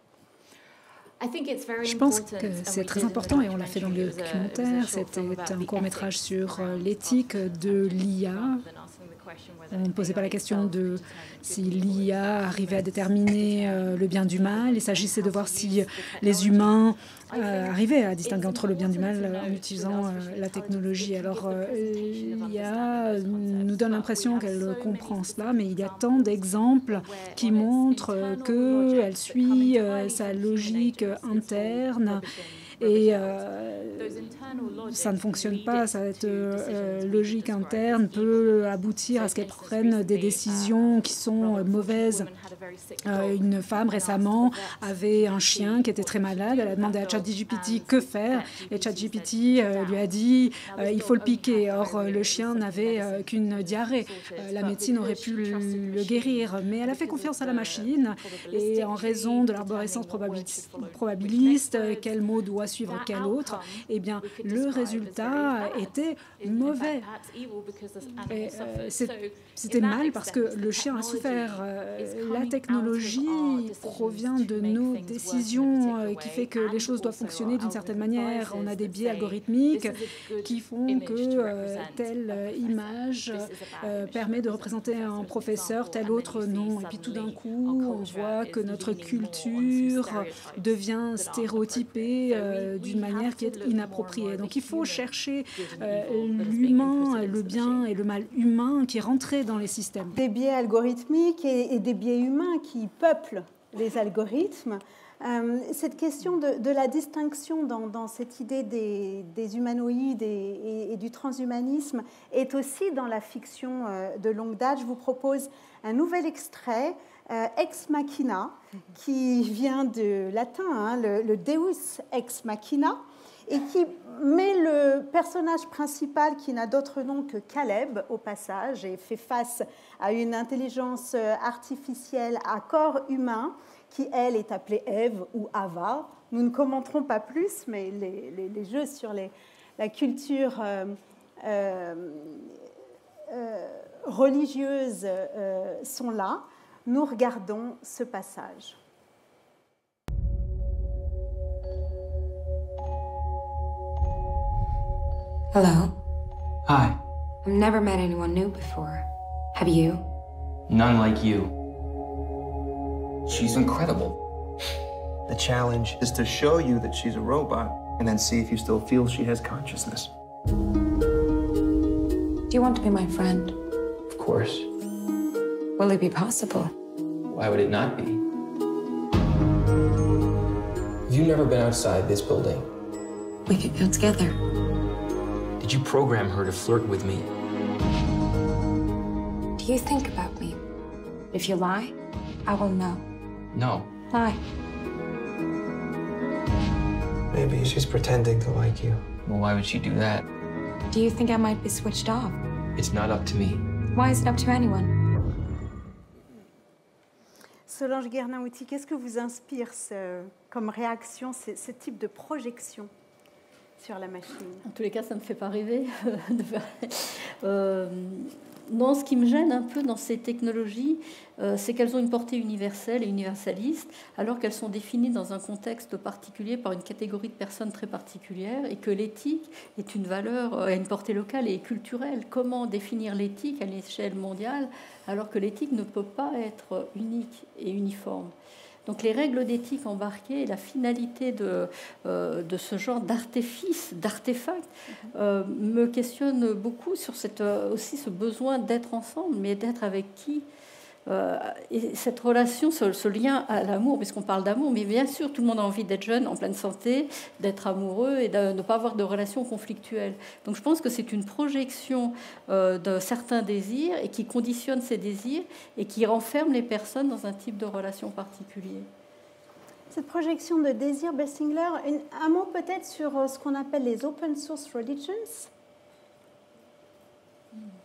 [SPEAKER 4] Je pense que c'est très important et on l'a fait dans le documentaire. C'était un court-métrage sur l'éthique de l'IA On ne posait pas la question de si l'IA arrivait à déterminer le bien du mal. Il s'agissait de voir si les humains arrivaient à distinguer entre le bien du mal en utilisant la technologie. Alors, l'IA nous donne l'impression qu'elle comprend cela, mais il y a tant d'exemples qui montrent qu'elle suit sa logique interne. Et ça ne fonctionne pas, cette logique interne peut aboutir à ce qu'elle prenne des décisions qui sont mauvaises. Une femme récemment avait un chien qui était très malade, elle a demandé à ChatGPT que faire, et ChatGPT lui a dit il faut le piquer. Or, le chien n'avait qu'une diarrhée. La médecine aurait pu le guérir, mais elle a fait confiance à la machine, et en raison de l'arborescence probabiliste, quel mot doit suivre quel autre, eh bien, le résultat était mauvais. C'était mal parce que le chien a souffert. La technologie provient de nos décisions qui fait que les choses doivent fonctionner d'une certaine manière. On a des biais algorithmiques qui font que telle image permet de représenter un professeur, tel autre non. Et puis tout d'un coup, on voit que notre culture devient stéréotypée d'une manière qui est inappropriée. Donc il faut chercher l'humain, le bien et le mal humain qui est rentré dans les systèmes.
[SPEAKER 1] Des biais algorithmiques et des biais humains qui peuplent les algorithmes. Cette question de la distinction dans cette idée des humanoïdes et du transhumanisme est aussi dans la fiction de longue date. Je vous propose un nouvel extrait, Ex Machina, qui vient de latin, le Deus Ex Machina, et qui met le personnage principal, qui n'a d'autre nom que Caleb, au passage, et fait face à une intelligence artificielle à corps humain, qui, elle, est appelée Ève ou Ava. Nous ne commenterons pas plus, mais les jeux sur la culture religieuse sont là. Nous regardons ce passage.
[SPEAKER 12] Hello.
[SPEAKER 13] Hi.
[SPEAKER 12] I've never met anyone new before. Have you?
[SPEAKER 13] None like you. She's incredible.
[SPEAKER 14] The challenge is to show you that she's a robot and then see if you still feel she has consciousness.
[SPEAKER 12] Do you want to be my friend?
[SPEAKER 13] Of course.
[SPEAKER 12] Will it be possible?
[SPEAKER 13] Why would it not be? Have you never been outside this building?
[SPEAKER 12] We could go together.
[SPEAKER 13] Did you program her to flirt with me?
[SPEAKER 12] Do you think about me? If you lie, I will know.
[SPEAKER 13] No.
[SPEAKER 12] Lie.
[SPEAKER 14] Maybe she's pretending to like you.
[SPEAKER 13] Well, why would she do that?
[SPEAKER 12] Do you think I might be switched off?
[SPEAKER 13] It's not up to me.
[SPEAKER 12] Why is it up to anyone?
[SPEAKER 1] Solange Guernin-Outy, qu'est-ce que vous inspire comme réaction, ce type de projection sur la machine?
[SPEAKER 3] En tous les cas, ça ne me fait pas rêver. Non, ce qui me gêne un peu dans ces technologies, c'est qu'elles ont une portée universelle et universaliste, alors qu'elles sont définies dans un contexte particulier par une catégorie de personnes très particulière, et que l'éthique est une valeur à une portée locale et culturelle. Comment définir l'éthique à l'échelle mondiale, alors que l'éthique ne peut pas être unique et uniforme? Donc les règles d'éthique embarquées et la finalité de ce genre d'artifice, d'artefact, me questionnent beaucoup sur aussi ce besoin d'être ensemble, mais d'être avec qui. Et cette relation, ce lien à l'amour, puisqu'on parle d'amour, mais bien sûr, tout le monde a envie d'être jeune, en pleine santé, d'être amoureux et de ne pas avoir de relations conflictuelles. Donc je pense que c'est une projection de certains désirs et qui conditionne ces désirs et qui renferme les personnes dans un type de relation particulier.
[SPEAKER 1] Cette projection de désir, Bessingler, un mot peut-être sur ce qu'on appelle les open source religions.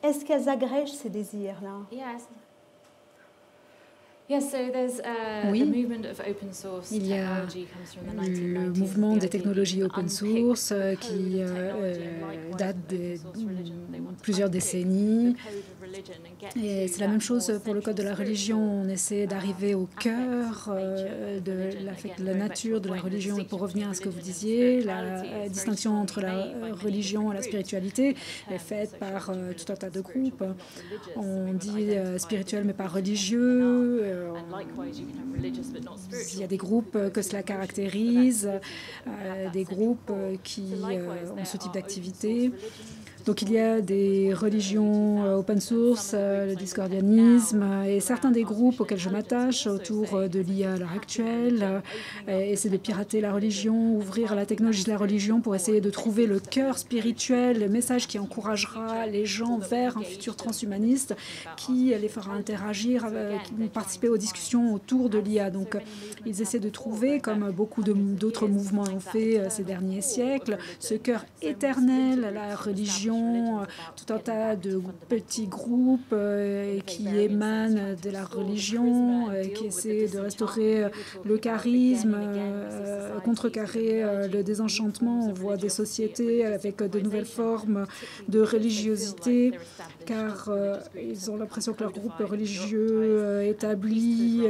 [SPEAKER 1] Est-ce qu'elles agrègent ces désirs-là?
[SPEAKER 4] Oui, il y a le mouvement des technologies open source qui date de plusieurs décennies. Et c'est la même chose pour le code de la religion. On essaie d'arriver au cœur de la nature de la religion. Et pour revenir à ce que vous disiez, la distinction entre la religion et la spiritualité est faite par tout un tas de groupes. On dit spirituel mais pas religieux. Il y a des groupes que cela caractérise, des groupes qui ont ce type d'activité. Donc il y a des religions open source, le discordianisme, et certains des groupes auxquels je m'attache autour de l'IA à l'heure actuelle essaient de pirater la religion, ouvrir la technologie de la religion pour essayer de trouver le cœur spirituel, le message qui encouragera les gens vers un futur transhumaniste, qui les fera interagir, participer aux discussions autour de l'IA. Donc ils essaient de trouver, comme beaucoup d'autres mouvements l'ont fait ces derniers siècles, ce cœur éternel à la religion, tout un tas de petits groupes qui émanent de la religion, qui essaient de restaurer le charisme, contrecarrer le désenchantement. On voit des sociétés avec de nouvelles formes de religiosité, car ils ont l'impression que leur groupe religieux établi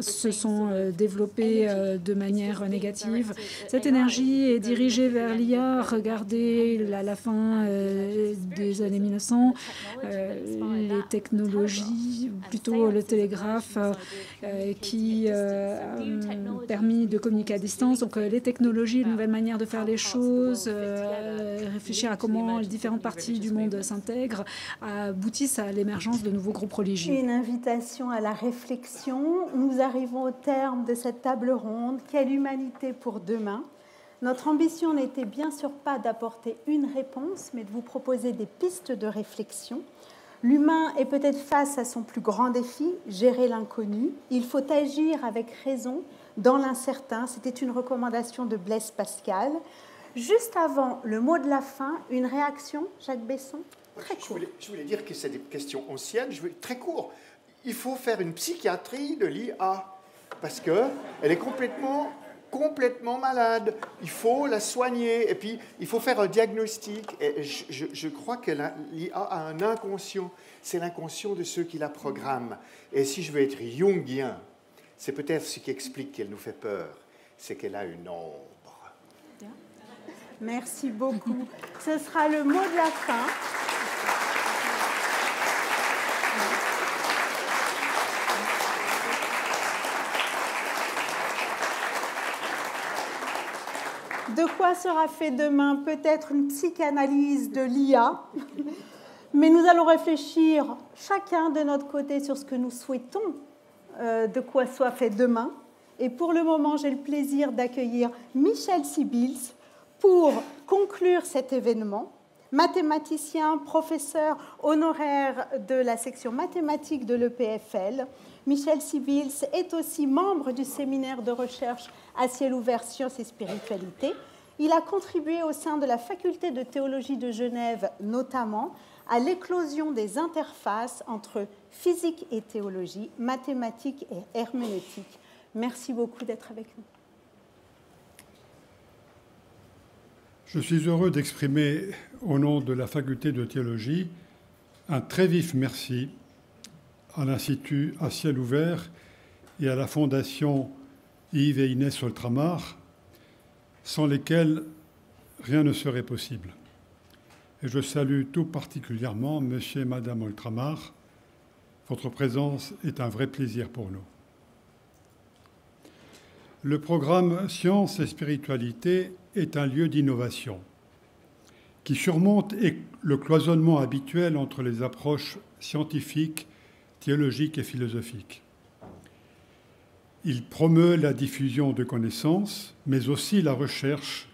[SPEAKER 4] se sont développés de manière négative. Cette énergie est dirigée vers l'IA. Regardez la fin des années 1900, les technologies, plutôt le télégraphe qui a permis de communiquer à distance. Donc les technologies, une nouvelle manière de faire les choses, réfléchir à comment les différentes parties du monde s'intègrent, aboutissent à l'émergence de nouveaux groupes religieux.
[SPEAKER 1] Une invitation à la réflexion. Nous arrivons au terme de cette table ronde. Quelle humanité pour demain? Notre ambition n'était bien sûr pas d'apporter une réponse, mais de vous proposer des pistes de réflexion. L'humain est peut-être face à son plus grand défi, gérer l'inconnu. Il faut agir avec raison dans l'incertain. C'était une recommandation de Blaise Pascal. Juste avant le mot de la fin, une réaction, Jacques Besson? Très court.
[SPEAKER 5] Je voulais dire que c'est des questions anciennes. Très court. Il faut faire une psychiatrie de l'IA parce qu'elle est complètement malade. Il faut la soigner et puis il faut faire un diagnostic. Et je crois que l'IA a un inconscient. C'est l'inconscient de ceux qui la programment. Et si je veux être jungien, c'est peut-être ce qui explique qu'elle nous fait peur. C'est qu'elle a une ombre.
[SPEAKER 1] Merci beaucoup. Ce sera le mot de la fin. De quoi sera fait demain? Peut-être une psychanalyse de l'IA, mais nous allons réfléchir chacun de notre côté sur ce que nous souhaitons de quoi soit fait demain. Et pour le moment, j'ai le plaisir d'accueillir Michel Sibils pour conclure cet événement. Mathématicien, professeur honoraire de la section mathématiques de l'EPFL. Michel Sibils est aussi membre du séminaire de recherche à ciel ouvert Sciences et Spiritualité. Il a contribué au sein de la faculté de théologie de Genève, notamment, à l'éclosion des interfaces entre physique et théologie, mathématiques et herméneutique. Merci beaucoup d'être avec nous.
[SPEAKER 15] Je suis heureux d'exprimer, au nom de la faculté de théologie, un très vif merci à l'Institut à ciel ouvert et à la Fondation Yves et Inès Oltramar, sans lesquels rien ne serait possible. Et je salue tout particulièrement Monsieur et Madame Oltramar. Votre présence est un vrai plaisir pour nous. Le programme Sciences et Spiritualité est un lieu d'innovation qui surmonte le cloisonnement habituel entre les approches scientifiques, théologiques et philosophiques. Il promeut la diffusion de connaissances, mais aussi la recherche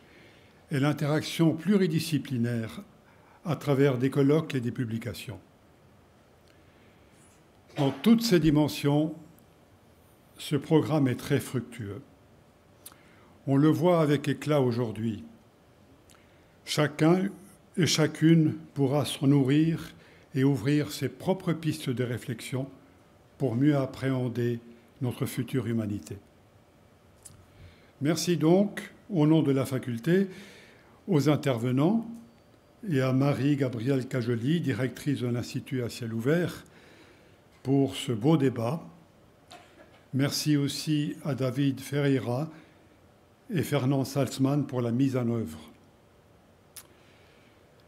[SPEAKER 15] et l'interaction pluridisciplinaire à travers des colloques et des publications. Dans toutes ces dimensions, ce programme est très fructueux. On le voit avec éclat aujourd'hui. Chacun et chacune pourra s'en nourrir et ouvrir ses propres pistes de réflexion pour mieux appréhender notre future humanité. Merci donc, au nom de la faculté, aux intervenants et à Marie-Gabrielle Cajoli, directrice de l'Institut à ciel ouvert, pour ce beau débat. Merci aussi à David Ferreira et Fernand Salzman pour la mise en œuvre.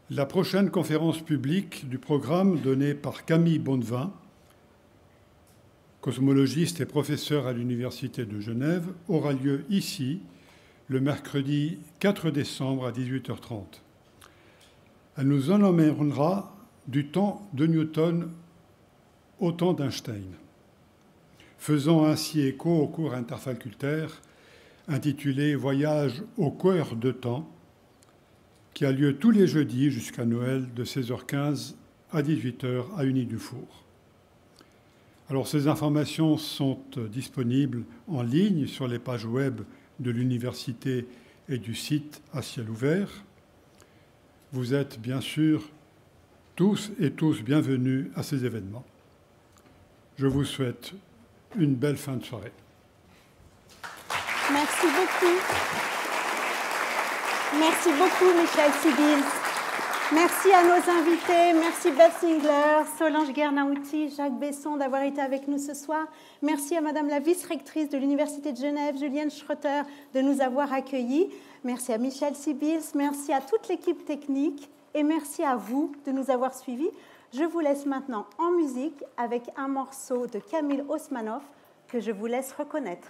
[SPEAKER 15] La prochaine conférence publique du programme donnée par Camille Bonnevin, cosmologiste et professeur à l'Université de Genève, aura lieu ici le mercredi 4 décembre à 18h30. Elle nous en emmènera du temps de Newton au temps d'Einstein, faisant ainsi écho au cours interfacultaire intitulé « Voyage au cœur de temps » qui a lieu tous les jeudis jusqu'à Noël de 16h15 à 18h à Unis-du-Four. Alors ces informations sont disponibles en ligne sur les pages web de l'université et du site à ciel ouvert. Vous êtes bien sûr tous et tous bienvenus à ces événements. Je vous souhaite une belle fin de soirée.
[SPEAKER 1] Merci beaucoup. Merci beaucoup, Michel Sibils. Merci à nos invités. Merci Beth Singler, Solange Guernauty, Jacques Besson d'avoir été avec nous ce soir. Merci à Madame la vice-rectrice de l'Université de Genève, Julienne Schroeter, de nous avoir accueillis. Merci à Michel Sibils. Merci à toute l'équipe technique. Et merci à vous de nous avoir suivis. Je vous laisse maintenant en musique avec un morceau de Camille Osmanoff que je vous laisse reconnaître.